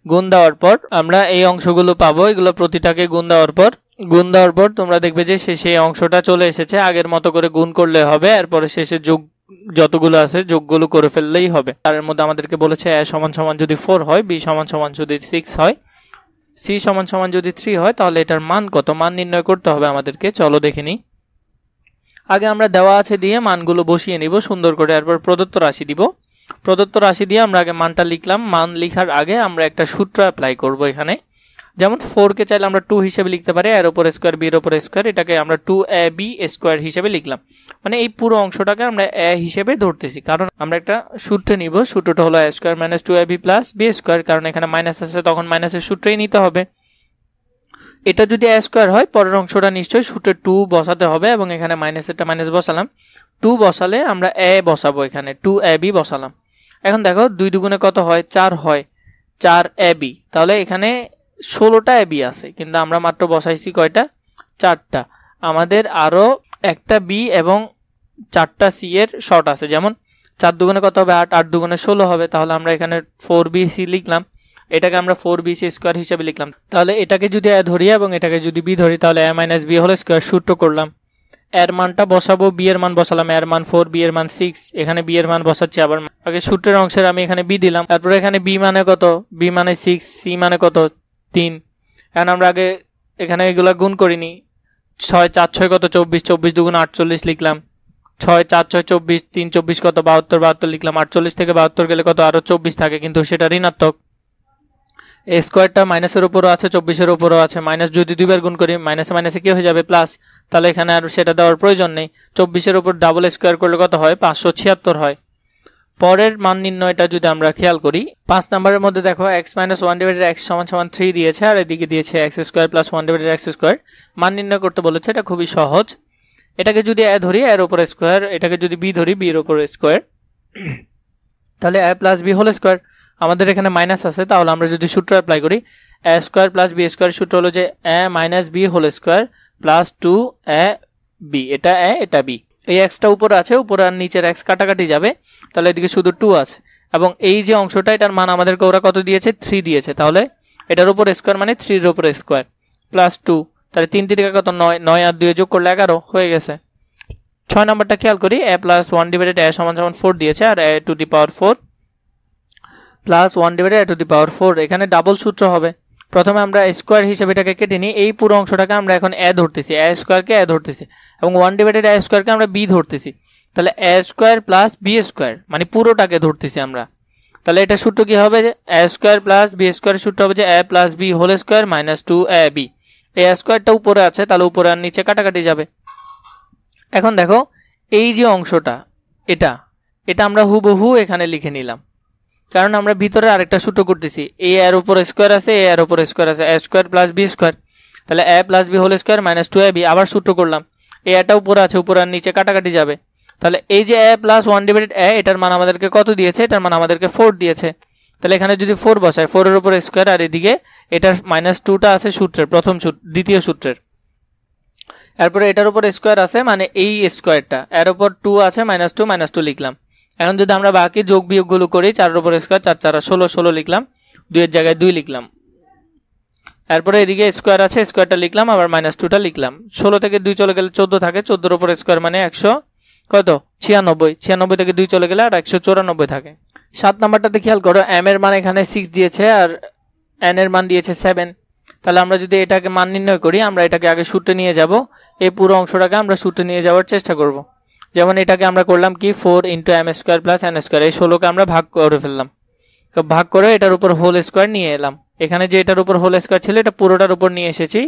গুণ দেওয়ার পর আমরা এই অংশগুলো পাবো। এগুলো প্রতিটাকে গুণ দেওয়ার পর তোমরা দেখবে যে শেষে এই অংশটা চলে এসেছে। আগের মতো করে গুণ করলে হবে, এরপরে শেষে যোগ যতগুলো আছে যোগগুলো করে ফেললেই হবে। তার মধ্যে আমাদেরকে বলেছে a সমান সমান যদি 4 হয়, b সমান সমান যদি 6 হয়, c সমান সমান যদি 3 হয়, তাহলে এটার মান কত, মান নির্ণয় করতে হবে আমাদেরকে। চলো দেখে নিই। আগে আমরা দেওয়া আছে দিয়ে মানগুলো বসিয়ে নিব সুন্দর করে, এরপর প্রদত্ত রাশি দিব। প্রদত্ত রাশি দিয়ে আমরা আগে মানটা লিখলাম। মান লিখার আগে আমরা একটা সূত্র অ্যাপ্লাই করব এখানে। যেমন 4কে চাইলে আমরা 2 হিসেবে লিখতে পারি, এর উপর স্কোয়ার বির উপর স্কোয়ার, এটাকে আমরা 2ab স্কোয়ার হিসেবে লিখলাম। মানে এই পুরো অংশটাকে আমরা a হিসেবে ধরতেছি, কারণ আমরা একটা সূত্র নিব। সূত্রটা হলো a square minus 2ab plus b square, কারণ এখানে মাইনাস আছে, তখন মাইনাসের সূত্রই নিতে হবে। এটা যদি a স্কোয়ার হয়, পরের অংশটা নিশ্চয়ই সূত্রে 2 বসাতে হবে, এবং এখানে মাইনাসেরটা মাইনাস বসালাম। 2 বসালে আমরা a বসাবো, এখানে 2ab বসালাম। এখন দেখো 2 দুগুণে কত হয়, 4 হয়, 4ab। তাহলে এখানে 16টা ab আছে, কিন্তু আমরা মাত্র বসাইছি কয়টা, 4টা। আমাদের আরো একটা b এবং 4টা c এর শর্ট আছে। যেমন 4 দুগুণে কত হবে, 8, 8 দুগুণে 16 হবে। তাহলে আমরা এখানে 4bc লিখলাম, এটাকে আমরা 4bc স্কোয়ার হিসেবে লিখলাম। তাহলে এটাকে যদি a ধরি এবং এটাকে যদি b ধরি, তাহলে a minus b whole square সূত্র করলাম। এর মানটা বসাবো, b এর মান বসালাম, এর মান 4, b এর মান 6, এখানে b এর মান বসাচ্ছি। আবার আগে সূত্রের অংশের আমি এখানে b দিলাম, তারপর এখানে b মানে কত, b মানে 6, c মানে কত 3। এখন আমরা আগে এখানে এগুলা গুণ করিনি। 6 4 6 কত 24, 24 দুগুণ 48 লিখলাম। 6 4 6 24, 3 24 কত 72, 72 লিখলাম। 48 থেকে 72 গেলে কত, আরো 24 থাকে, কিন্তু সেটা ঋণাত্মক। এই স্কোয়ারটা মাইনাসের উপরও আছে, 24-এর উপরও আছে। মাইনাস যদি দুইবার গুণ করি, মাইনাসে মাইনাসে কি হয়ে যাবে, প্লাস। তাহলে এখানে আর সেটা দেওয়ার প্রয়োজন নেই। 24-এর উপর ডাবল স্কোয়ার করলে কত হয়, 576 হয়। পরের মান নির্ণয়টা যদি আমরা খেয়াল করি, 5 নম্বরের মধ্যে দেখো x মাইনাস 1 ডিভাইডেড x সমান সমান 3 দিয়েছে, আর এদিকে দিয়েছে x square plus 1 divided x square. মান নির্ণয় করতে বলেছে, এটা খুবই সহজ। এটাকে যদি a ধরি, এর উপর স্কোয়ার, এটাকে যদি b ধরি, b এর উপর স্কোয়ার, তাহলে a plus b whole square. আমাদের এখানে মাইনাস আছে, তাহলে আমরা যদি সূত্র অ্যাপ্লাই করি, a square plus b square সূত্র হলো যে a minus b whole square plus 2ab। এটা a, এটা b। এই এক্সটা উপরে আছে, উপরে আর নিচের এক্স কাটাকাটি যাবে, তাহলে এদিকে শুধু 2 আছে। এবং এই যে অংশটা, এটার মান আমাদেরকে ওরা কত দিয়েছে, 3 দিয়েছে। তাহলে এটার উপর স্কোয়ার মানে 3 এর উপর স্কোয়ার প্লাস 2, তাহলে 3 3 কত 9, 9 আর 2 যোগ করলে 11 হয়ে গেছে। 6 নম্বরটা খেয়াল করি, a প্লাস 1 ডিভাইডেড a সমান সমান 4 দিয়েছে, আর a to the power 4 plus 1 divided a to the power 4। এখানে ডাবল সূত্র হবে। প্রথমে আমরা স্কোয়ার হিসেবে এটাকে কেটে নিই। এই পুরো অংশটাকে আমরা এখন a ধরতেছি, a স্কোয়ারকে a ধরতেছি, এবং 1 ডিভাইডেড a স্কোয়ারকে আমরা b ধরতেছি। তাহলে a square plus b square মানে পুরোটাকে ধরতেছি আমরা। তাহলে এটা সূত্র কি হবে, যে a square plus b square সূত্র হবে যে a plus b whole square minus 2ab। এই a স্কোয়ারটা উপরে আছে, তাহলে উপরে আর নিচে কাটাকাটি যাবে। এখন দেখো এই যে অংশটা, এটা আমরা হুবহু এখানে লিখে নিলাম, কারণ আমরা ভিতরে আরেকটা সূত্র করতেছি। a এর উপর স্কোয়ার আছে, a এর উপর স্কোয়ার আছে, a square plus b square, তাহলে a plus b whole square minus 2ab। আবার সূত্র করলাম, এটা উপরে আছে, উপরে আর নিচে কাটাকাটি যাবে। তাহলে এই যে a প্লাস 1 ডিভাইডেড a, এটার মান আমাদেরকে কত দিয়েছে, এটার মান আমাদেরকে 4 দিয়েছে। তাহলে এখানে যদি 4 বসায়, 4 এর উপর স্কোয়ার, আর এদিকে এটার মাইনাস 2টা আছে সূত্রের দ্বিতীয় সূত্রের। এরপরে এটার উপর স্কোয়ার আছে, মানে এই স্কোয়ারটা, এর উপর 2 আছে, মাইনাস 2 লিখলাম। এখন যদি আমরা বাকি যোগ বিয়োগগুলো করি, 4 এর উপর স্কোয়ার, 4 4 16, 16 লিখলাম, 2 এর জায়গায় 2 লিখলাম। এরপরে এদিকে স্কোয়ার আছে, স্কোয়ারটা লিখলাম, আবার মাইনাস 2টা লিখলাম। 16 থেকে 2 চলে গেলে 14 থাকে, 14 এর উপর স্কোয়ার মানে 100 কত 96, 96 থেকে 2 চলে গেলে আর 194 থাকে। 7 নাম্বারটাতে খেয়াল করো, m এর মান এখানে 6 দিয়েছে, আর n এর মান দিয়েছে 7। তাহলে আমরা যদি এটাকে মান নির্ণয় করি, আমরা এটাকে আগে সূত্রে নিয়ে যাব। এই পুরো অংশটাকে আমরা সূত্রে নিয়ে যাওয়ার চেষ্টা করব। যেমন এটাকে আমরা করলাম কি 4 × m² + n², এই 16কে আমরা ভাগ করে ফেললাম। তো ভাগ করে এটার উপর হোল স্কোয়ার নিয়ে এলাম। এখানে যে এটার উপর হোল স্কোয়ার ছিল এটা পুরোটার উপর নিয়ে এসেছি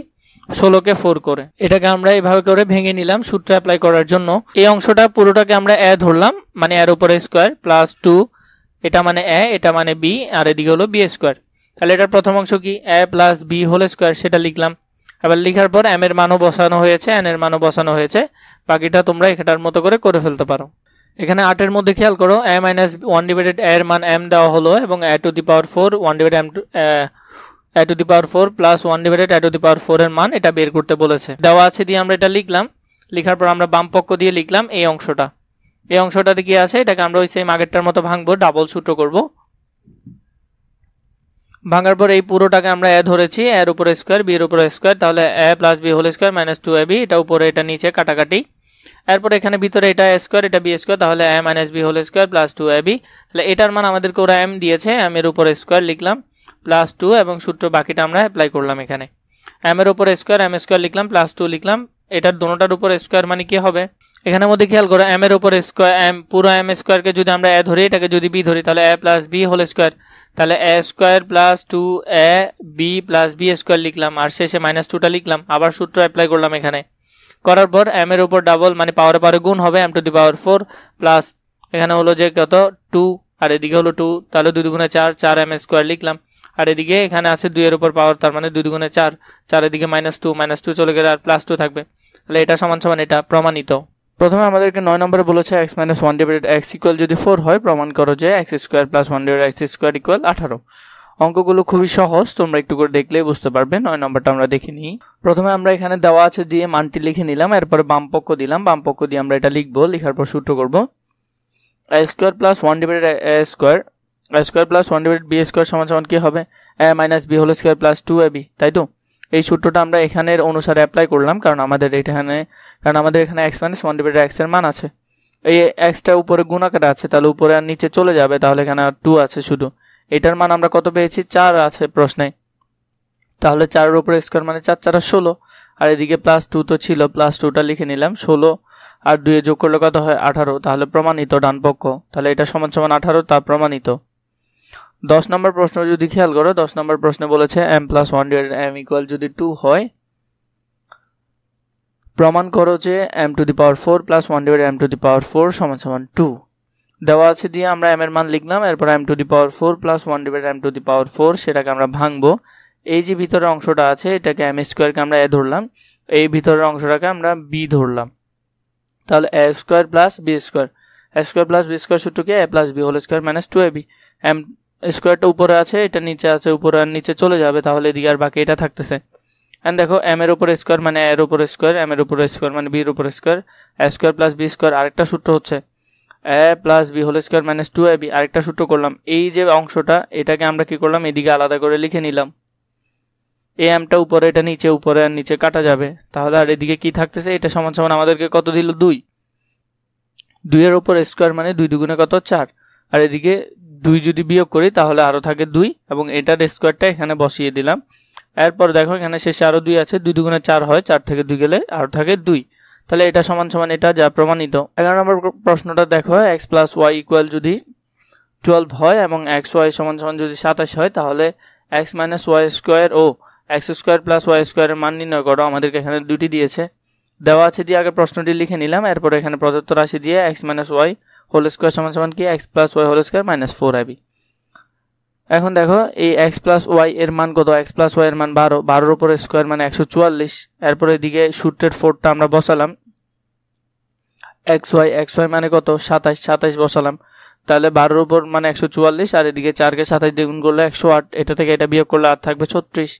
16কে 4 করে। এটাকে আমরা এইভাবে করে ভেঙে নিলাম সূত্র অ্যাপ্লাই করার জন্য। এই অংশটা পুরোটাকে আমরা এ ধরলাম, মানে এর উপরে স্কোয়ার প্লাস 2, এটা মানে এ, এটা মানে বি, আর এদিকে হলো বি স্কোয়ার। তাহলে এটার প্রথম অংশ কি এ প্লাস বি হোল স্কোয়ার, সেটা লিখলাম। এবার লেখার পর এম এর মানও বসানো হয়েছে, এন এর মানও বসানো হয়েছে। বাকিটা তোমরা এটার মতো করে ফেলতে পারো। এখানে 8 এর মধ্যে খেয়াল করো a মাইনাস 1 ডিভাইডেড এর মান m দেওয়া হলো এবং a to the power 4 1 divided m a to the power 4 plus 1 divided a to the power 4 এর মান এটা বের করতে বলেছে। দেওয়া আছে দিয়ে আমরা এটা লিখলাম। লেখার পর আমরা বাম পক্ষ দিয়ে লিখলাম এই অংশটা। এই অংশটাতে কি আছে এটাকে আমরা ওই সেম আগেরটার মতো ভাঙবো, ডাবল সূত্র করব। ভাঙার পর এই পুরোটাকে আমরা a ধরেছি, এর উপরে স্কয়ার বি এর উপরে স্কয়ার, তাহলে a plus b whole square minus 2ab, এটা উপরে এটা নিচে কাটাকাটি। এরপর এখানে ভিতরে এটা a স্কয়ার এটা b স্কয়ার, তাহলে a minus b whole square plus 2ab। তাহলে এটার মান আমাদেরকে ওরা m দিয়েছে, m এর উপরে স্কয়ার লিখলাম প্লাস 2 এবং সূত্র বাকিটা আমরা অ্যাপ্লাই করলাম। এখানে m এর উপরে স্কয়ার m স্কয়ার লিখলাম প্লাস 2 লিখলাম। এটার দুটোটার উপরে স্কয়ার মানে কি হবে, এখানের মধ্যে খেয়াল করো m এর উপরে স্কয়ার m পুরো m স্কয়ারকে যদি আমরা a ধরি, এটাকে যদি b ধরি, তাহলে a plus b whole square, তাহলে a square plus 2a b plus b square লিখলাম, আর শেষে মাইনাস 2টা লিখলাম। আবার সূত্র অ্যাপ্লাই করলাম। এখানে করার পর m এর উপর ডাবল মানে পাওয়ারে পাওয়ারে গুণ হবে m to the power 4 plus এখানে হলো যে কত 2 আর এদিকে হলো 2, তাহলে 2 দুগুণে 4 4m স্কয়ার লিখলাম। আর এদিকে এখানে আছে 2 এর উপর পাওয়ার, তার মানে 2 দুগুণে 4 4 এদিকে মাইনাস 2 চলে গেলে আর প্লাস 2 থাকবে। তাহলে এটা সমান সমান এটা প্রমাণিত। প্রথমে আমাদেরকে 9 নম্বরে বলেছে x minus 1 divided x equal যদি 4 হয় প্রমাণ করো যে x square plus 1 divided x square equal 18। অঙ্কগুলো খুবই সহজ, তোমরা একটু করে দেখলেই বুঝতে পারবে। 9 নম্বরটা আমরা দেখে নিই। প্রথমে আমরা এখানে দেওয়া আছে দিয়ে মানটি লিখে নিলাম, এরপরে বাম পক্ষ দিলাম, বাম পক্ষ দিয়ে আমরা এটা লিখবো। লেখার পর সূত্র করব a square plus 1 divided a square plus 1 divided b square সমান সমান কি হবে a minus b whole square plus 2ab, তাই তো? এই সূত্রটা আমরা এখানের অনুসারে অ্যাপ্লাই করলাম, কারণ আমাদের এখানে x মাইনাস 1 ডিভাইডেড x এর মান আছে। এই xটা উপরে গুণ আকারে আছে, তাহলে উপরে আর নিচে চলে যাবে, তাহলে এখানে আর 2 আছে শুধু। এটার মান আমরা কত পেয়েছি 4 আছে প্রশ্নে, তাহলে 4 এর উপরে স্কয়ার মানে 4 4 16, আর এদিকে প্লাস 2 তো ছিল, প্লাস 2টা লিখে নিলাম। 16 আর 2 এ যোগ করলে কত হয় 18, তাহলে প্রমাণিত ডান পক্ষ। তাহলে এটা সমান সমান 18, তা প্রমাণিত। 10 নম্বর প্রশ্ন যদি খেয়াল করো, 10 নম্বর প্রশ্নে বলেছে m plus 1 divided m equal যদি 2 হয় প্রমাণ করো যে m to the power 4 plus 1 divided m to the power 4 সমান সমান 2। দেওয়া আছে দিয়ে আমরা m এর মান লিখলাম, এরপর m to the power 4 plus 1 divided m to the power 4 সেটাকে আমরা ভাঙবো। এই যে ভিতরের অংশটা আছে এটাকে m স্কয়ারকে আমরা a ধরলাম, এই ভিতরের অংশটাকে আমরা b ধরলাম। তাহলে a square plus b square, a square plus b square সূত্র কি a plus b whole square minus 2ab। m স্কয়ারটা উপরে আছে, এটা নিচে আছে, উপরে আর নিচে চলে যাবে, তাহলে এদিকে আর বাকি এটা থাকতেছে। এন্ড দেখো m এর উপরে স্কয়ার মানে a এর উপরে স্কয়ার, m এর উপরে স্কয়ার মানে b এর উপরে square, a square plus b square. আরেকটা সূত্র হচ্ছে a plus b whole square minus 2ab, আরেকটা সূত্র করলাম। এই যে অংশটা এটাকে আমরা কি করলাম এদিকে আলাদা করে লিখে নিলাম। এই mটা উপরে এটা নিচে, উপরে আর নিচে কাটা যাবে, তাহলে আর এদিকে কি থাকতেছে এটা সমান সমান আমাদেরকে কত দিল 2 2 এর উপর স্কয়ার মানে 2 দুগুণে কত 4, আর এদিকে 2 যদি বিয়োগ করি তাহলে আরো থাকে 2 এবং এটার স্কয়ারটা এখানে বসিয়ে দিলাম। এরপর দেখো এখানে শেষে আরো 2 আছে, 2 দুগুণে 4 হয়, 4 থেকে 2 গেলে আরো থাকে 2, তাহলে এটা সমান সমান এটা, যা প্রমাণিত। 11 নম্বর প্রশ্নটা দেখো x প্লাস y ইকুয়াল যদি 12 হয় এবং xy সমান সমান যদি 27 হয় তাহলে x মাইনাস y স্কয়ার ও x স্কয়ার প্লাস y স্কয়ারের মান নির্ণয় করো। আমাদেরকে এখানে দুটি দিয়েছে, দেওয়া আছে দিয়ে আগে প্রশ্নটি লিখে নিলাম, এরপর এখানে প্রদত্ত রাশি দিয়ে x minus y whole square সমান সমান কি x plus y whole square minus 4ab। এখন দেখো এই x প্লাস y এর মান কত, x প্লাস y এর মান 12, 12 এর উপর স্কয়ার মানে 144। এরপর এদিকে সূত্রের 4টা আমরা বসালাম, xy মানে কত 27, 27 বসালাম, তাহলে 12 এর উপর মানে 144, আর এদিকে 4 কে 27 দিয়ে গুণ করলে 108, এটা থেকে এটা বিয়োগ করলে আর থাকবে 36।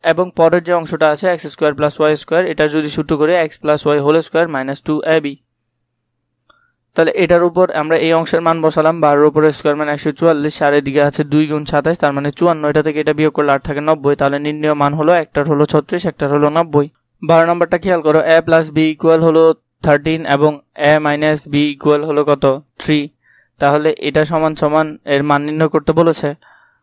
এবং পরের যে অংশটা আছে x square plus y square, এটা যদি সূত্র করে x plus y whole square minus 2ab, তাহলে এটার উপর আমরা এই অংশের মান বসালাম, 12 এর উপর স্কয়ার মানে 144, আর এদিকে আছে 2 গুণ 27 তার মানে 54, এটা থেকে এটা বিয়োগ করলে আর থাকে 90, তাহলে নির্ণয় মান হলো একটার হলো 36, একটার হলো 90। 12 নম্বরটা খেয়াল করো, a প্লাস b ইকুয়াল হলো 13 এবং a মাইনাস b ইকুয়াল হলো কত 3, তাহলে এটা সমান সমান এর মান নির্ণয় করতে বলেছে।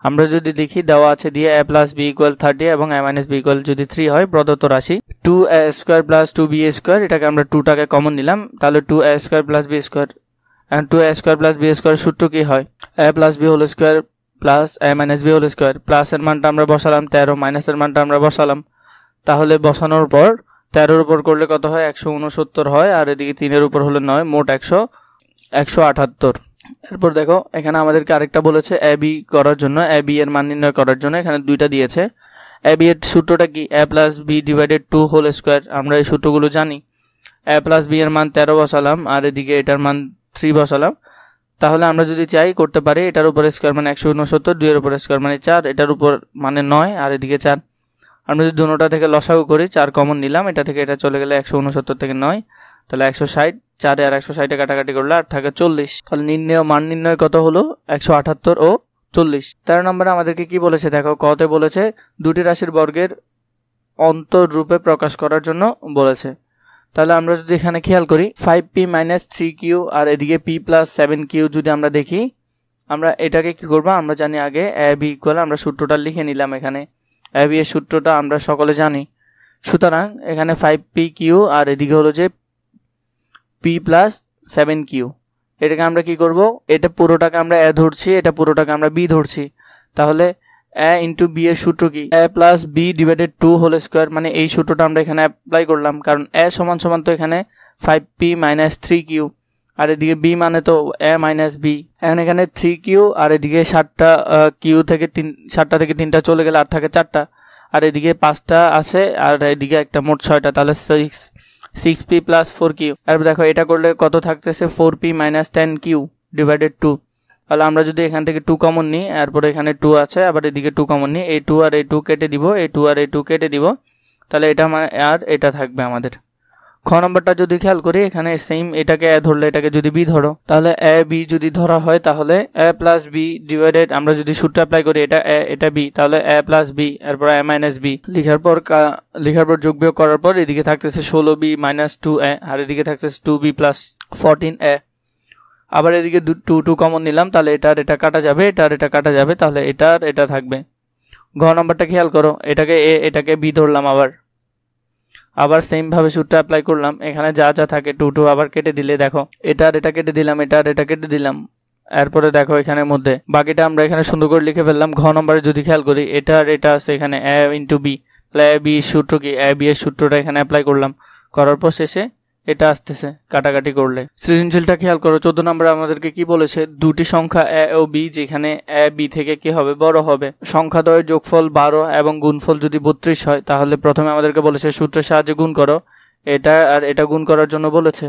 আমরা যদি দেখি দেওয়া আছে দিয়ে a প্লাস b ইকুয়াল 30 এবং a মাইনাস b ইকুয়াল যদি 3 হয় প্রদত্ত রাশি 2a square plus 2b square, এটাকে আমরা 2টাকে কমন নিলাম, তাহলে 2a square plus b square, এখন 2a² + b² সূত্র কি হয়? a + b² + a - b²। প্লাসের মানটা আমরা বসালাম 13, মাইনাসের মানটা আমরা বসালাম। তাহলে বসানোর পর 13-এর উপর করলে কত হয়? 169 হয়, আর এদিকে 3-এর উপর হলে 9, মোট 178। এরপর দেখো এখানে আমাদেরকে আরেকটা বলেছে a b করার জন্য, a b এর মান নির্ণয় করার জন্য এখানে দুইটা দিয়েছে। a b এর সূত্রটা কি? a + b / 2²। আমরা এই সূত্রগুলো জানি। a + b এর মান 13 বসালাম, আর এদিকে এটার মান 3 বসালাম। তাহলে আমরা যদি চাই করতে পারি, এটার উপর স্কয়ার মানে 169, 2 এর উপর স্কয়ার মানে 4, এটার উপর মানে 9, আর এদিকে 4। আমরা যদি দুটোটা থেকে লসাগু করি, 4 কমন নিলাম, এটা থেকে এটা চলে গেলে 169 থেকে 9, তাহলে 160। 4 আর 160 কাটাকাটি করলে আর থাকে 40। তাহলে মান নির্ণয় কত হলো? 178 ও 40। 13 নম্বরে আমাদেরকে কি বলেছে দেখো, কতে বলেছে দুটি রাশির বর্গের অন্তর রূপে প্রকাশ করার জন্য বলেছে। তাহলে আমরা যদি এখানে খেয়াল করি 5p - 3q আর এদিকে p + 7q যদি আমরা দেখি, আমরা এটাকে কি করব? আমরা জানি আগে a b = আমরা সূত্রটা লিখে নিলাম। এখানে a b এর সূত্রটা আমরা সকলে জানি। সুতরাং এখানে 5pq আর এদিকে হলো যে p + 7q। এটাকে আমরা কি করব? এটা পুরোটাকে আমরা a ধরছি, এটা পুরোটাকে আমরা b ধরছি। তাহলে a * b এর সূত্র কি? a + b / 2² মানে এই সূত্রটা আমরা এখানে অ্যাপ্লাই করলাম, কারণ a = তো এখানে 5p - 3q, আর এদিকে b মানে তো a - b। এখন এখানে 3q আর এদিকে 7টা q থেকে 7টা থেকে 3টা চলে গেলে আর থাকে 4টা, আর এদিকে 5টা আছে, আর এদিকে একটা, মোট 6টা। তাহলে 6p + 4q। আর দেখো এটা করলে কত থাকতেছে? 4p - 10q / 2। তাহলে আমরা যদি এখান থেকে 2 কমন নিই, এরপরে এখানে 2 আছে, আবার এদিকে 2 কমন নিই, এই 2 আর এই 2 কেটে দিব, এই 2 আর এই 2 কেটে দিব, তাহলে এটা আর এটা থাকবে আমাদের। খ নম্বরটা যদি খেয়াল করি, এখানে সেম, এটাকে a ধরলে এটাকে যদি b ধরো, তাহলে a b যদি ধরা হয়, তাহলে a + b ডিভাইডেড, আমরা যদি সূত্র অ্যাপ্লাই করি, এটা a এটা b, তাহলে a + b এরপর a - b লেখার পর যোগ বিয়োগ করার পর এদিকে থাকতেছে 16b - 2a, আর এদিকে থাকতেছে 2b + 14a। আবার এদিকে 2 কমন নিলাম, তাহলে এটা আর এটা কাটা যাবে, এটা আর এটা কাটা যাবে, তাহলে এটা আর এটা থাকবে। ঘ নম্বরটা খেয়াল করো, এটাকে a এটাকে b ধরলাম, আবার সেম ভাবে সূত্র অ্যাপ্লাই করলাম। এখানে যা যা থাকে 2 আবার কেটে দিলে দেখো, এটা আর এটা কেটে দিলাম, এটা আর এটা কেটে দিলাম, এরপরে দেখো এখানের মধ্যে বাকিটা আমরা এখানে সুন্দর করে লিখে ফেললাম। ঘ নম্বরে যদি খেয়াল করি, এটা আর এটা আছে এখানে a * b, তাহলে a b সূত্র কি? a b এর সূত্রটা এখানে অ্যাপ্লাই করলাম, করার পর শেষে এটা আসতেছে কাটাকাটি করলে। সৃজনশীলটা খেয়াল করো, 14 নম্বরে আমাদেরকে কি বলেছে? দুটি সংখ্যা a ও b, যেখানে a b থেকে কি হবে? বড় হবে। সংখ্যাদ্বয়ের যোগফল 12 এবং গুণফল যদি 32 হয়, তাহলে প্রথমে আমাদেরকে বলেছে সূত্রের সাহায্যে গুণ করো। এটা আর এটা গুণ করার জন্য বলেছে।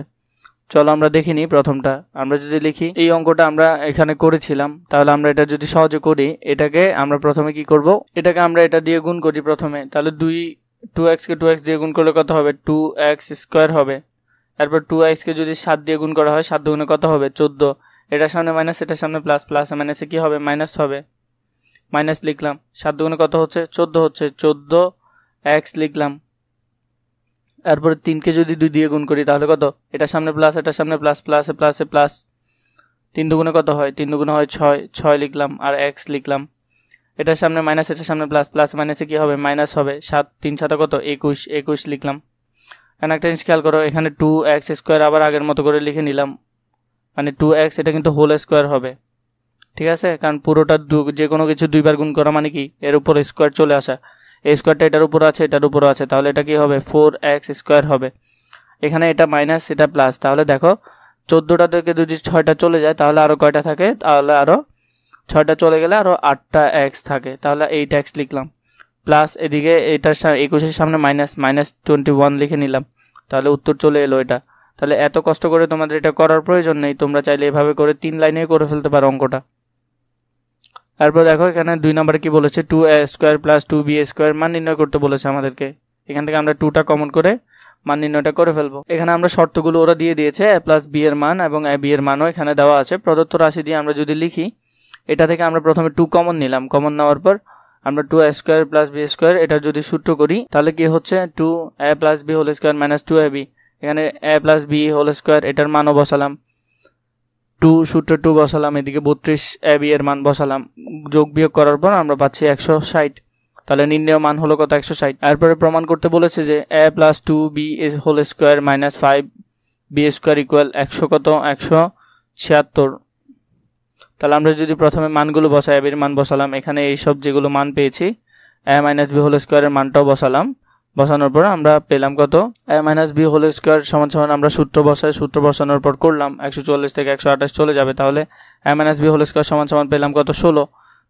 চলো আমরা দেখিনি প্রথমটা। আমরা যদি লিখি, এই অঙ্কটা আমরা এখানে করেছিলাম, তাহলে আমরা এটা যদি সহজে করি, এটাকে আমরা প্রথমে কি করব? এটাকে আমরা এটা দিয়ে গুণ করি প্রথমে, তাহলে 2x কে 2x দিয়ে গুণ করলে কত হবে? 2x² হবে। এরপর 2x কে যদি 7 দিয়ে গুণ করা হয়, 7 দুগুণে কত হবে? 14। এটার সামনে মাইনাস, এটার সামনে প্লাস, প্লাস মাইনাসে কি হবে? মাইনাস হবে। মাইনাস লিখলাম, 7 দুগুণে কত হচ্ছে? 14 হচ্ছে, 14x লিখলাম। এরপর 3 কে যদি 2 দিয়ে গুণ করি, তাহলে কত? এটার সামনে প্লাস, এটার সামনে প্লাস, প্লাসে প্লাসে প্লাস, 3 দুগুণে কত হয়? 3 দুগুণে হয় 6, 6 লিখলাম, আর x লিখলাম। এটার সামনে মাইনাস, এটার সামনে প্লাস, প্লাস মাইনাসে কি হবে? মাইনাস হবে। 7 3 7 কত? 21, 21 লিখলাম। এখন একটা জিনিস খেয়াল করো, এখানে 2x² আবার আগের মতো করে লিখে নিলাম, মানে 2x এটা কিন্তু হোল স্কোয়ার হবে, ঠিক আছে? কারণ পুরোটা যে কোনো কিছু দুইবার গুণ করা মানে কি? এর উপর স্কোয়ার চলে আসা। এই স্কোয়ারটা এটার উপর আছে, এটার উপরও আছে, তাহলে এটা কি হবে? 4x² হবে। এখানে এটা মাইনাস, এটা প্লাস, তাহলে দেখো 14টা থেকে যদি 6টা চলে যায়, তাহলে আরও কয়টা থাকে? তাহলে আরও 6টা চলে গেলে আরও 8টা x থাকে, তাহলে 8x লিখলাম। প্লাস এদিকে এটার 21-এর সামনে মাইনাস, -21 লিখে নিলাম, তাহলে উত্তর চলে এলো এটা। তাহলে এত কষ্ট করে তোমাদের এটা করার প্রয়োজন নেই, তোমরা চাইলে এভাবে করে 3 লাইনে করে ফেলতে পারো অঙ্কটা। তারপর দেখো এখানে 2 নম্বরে কি বলেছে? 2a² + 2b² মান নির্ণয় করতে বলেছে আমাদেরকে। এখান থেকে আমরা 2টা কমন করে মান নির্ণয়টা করে ফেলবো। এখানে আমরা শর্তগুলো ওরা দিয়ে দিয়েছে, a + b এর মান এবং a b এর মানও এখানে দেওয়া আছে। প্রদত্ত রাশি দিয়ে আমরা যদি লিখি, এটা থেকে আমরা প্রথমে 2 কমন নিলাম, কমন নেওয়ার পর আমরা 2a² + b² এটা যদি সূত্র করি, তাহলে কি হচ্ছে? 2a + b² - 2ab। এখানে a + b² এটার মানও বসালাম, 2 সূত্র 2 বসালাম, এদিকে 32ab এর মান বসালাম, যোগ বিয়োগ করার পর আমরা পাচ্ছি 160। তাহলে নির্ণেয় মান হলো কত? 160। এরপরে প্রমাণ করতে বলেছে যে a + 2b² - 5b² = 100 কত? 176। তাহলে আমরা যদি প্রথমে মানগুলো বসাই, এর মান বসালাম, এখানে এই সব যেগুলো মান পেয়েছি a মাইনাস বি হোল স্কোয়ারের মানটাও বসালাম। বসানোর পর আমরা পেলাম কত, a minus b whole square সমান সমান আমরা সূত্র বসানোর পর করলাম 144 থেকে 128 চলে যাবে, তাহলে a minus b whole square সমান সমান পেলাম কত, 16।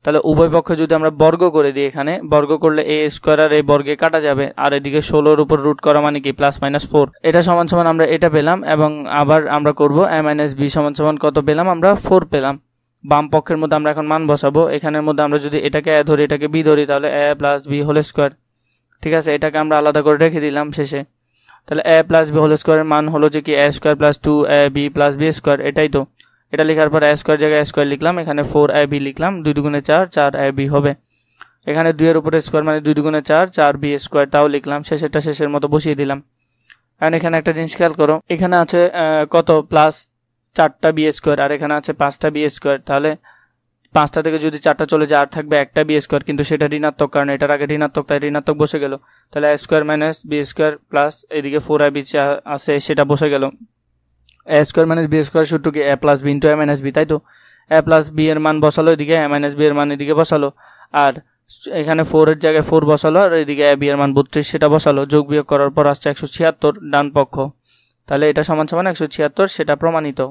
তাহলে উভয় পক্ষে যদি আমরা বর্গ করে দিই, এখানে বর্গ করলে a স্কোয়ার আর এই বর্গে কাটা যাবে, আর এদিকে 16-র উপর রুট করা মানে কি প্লাস মাইনাস 4, এটা সমান সমান আমরা এটা পেলাম। এবং আবার আমরা করব a মাইনাস বি সমান সমান কত পেলাম, আমরা 4 পেলাম। বাম পক্ষের মধ্যে আমরা এখন মান বসাবো, এখানের মধ্যে আমরা যদি এটাকে a ধরি এটাকে b ধরি, তাহলে a plus b whole square, ঠিক আছে, এটাকে আমরা আলাদা করে রেখে দিলাম শেষে। তাহলে a প্লাস বি হোল স্কোয়ারের মান হলো যে কি a square plus 2ab plus b square, এটাই তো। এটা লেখার পর a স্কোয়ার জায়গায় a স্কোয়ার লিখলাম, এখানে 4ab লিখলাম, 2 দুগুণে 4, 4ab হবে। এখানে 2 এর উপরে স্কোয়ার মানে 2 দুগুণে 4, 4b স্কোয়ার, তাও লিখলাম, শেষেরটা শেষের মতো বসিয়ে দিলাম। আর এখানে একটা জিনিস খেয়াল করো, এখানে আছে কত প্লাস 4টা বি স্কোয়ার, আর এখানে আছে 5টা বি স্কোয়ার। তাহলে 5টা থেকে যদি 4টা চলে যায় আর থাকবে একটা বি স্কোয়ার, কিন্তু সেটা ঋণাত্মক, কারণ এটার আগে ঋণাত্মক, তাই ঋণাত্মক বসে গেল। তাহলে a square minus b square plus এদিকে 4ab আছে, সেটা বসে গেল। a square minus b square সূত্র কি a plus b into a minus b, তাই তো। a প্লাস বি এর মান বসালো এদিকে, a মাইনাস বি এর মান এদিকে বসালো, আর এখানে 4 এর জায়গায় 4 বসালো, আর এদিকে a বি এর মান 32 সেটা বসালো, যোগ বিয়োগ করার পর আসছে 176 ডান পক্ষ। তাহলে এটা সমান সমান 176, সেটা প্রমাণিত।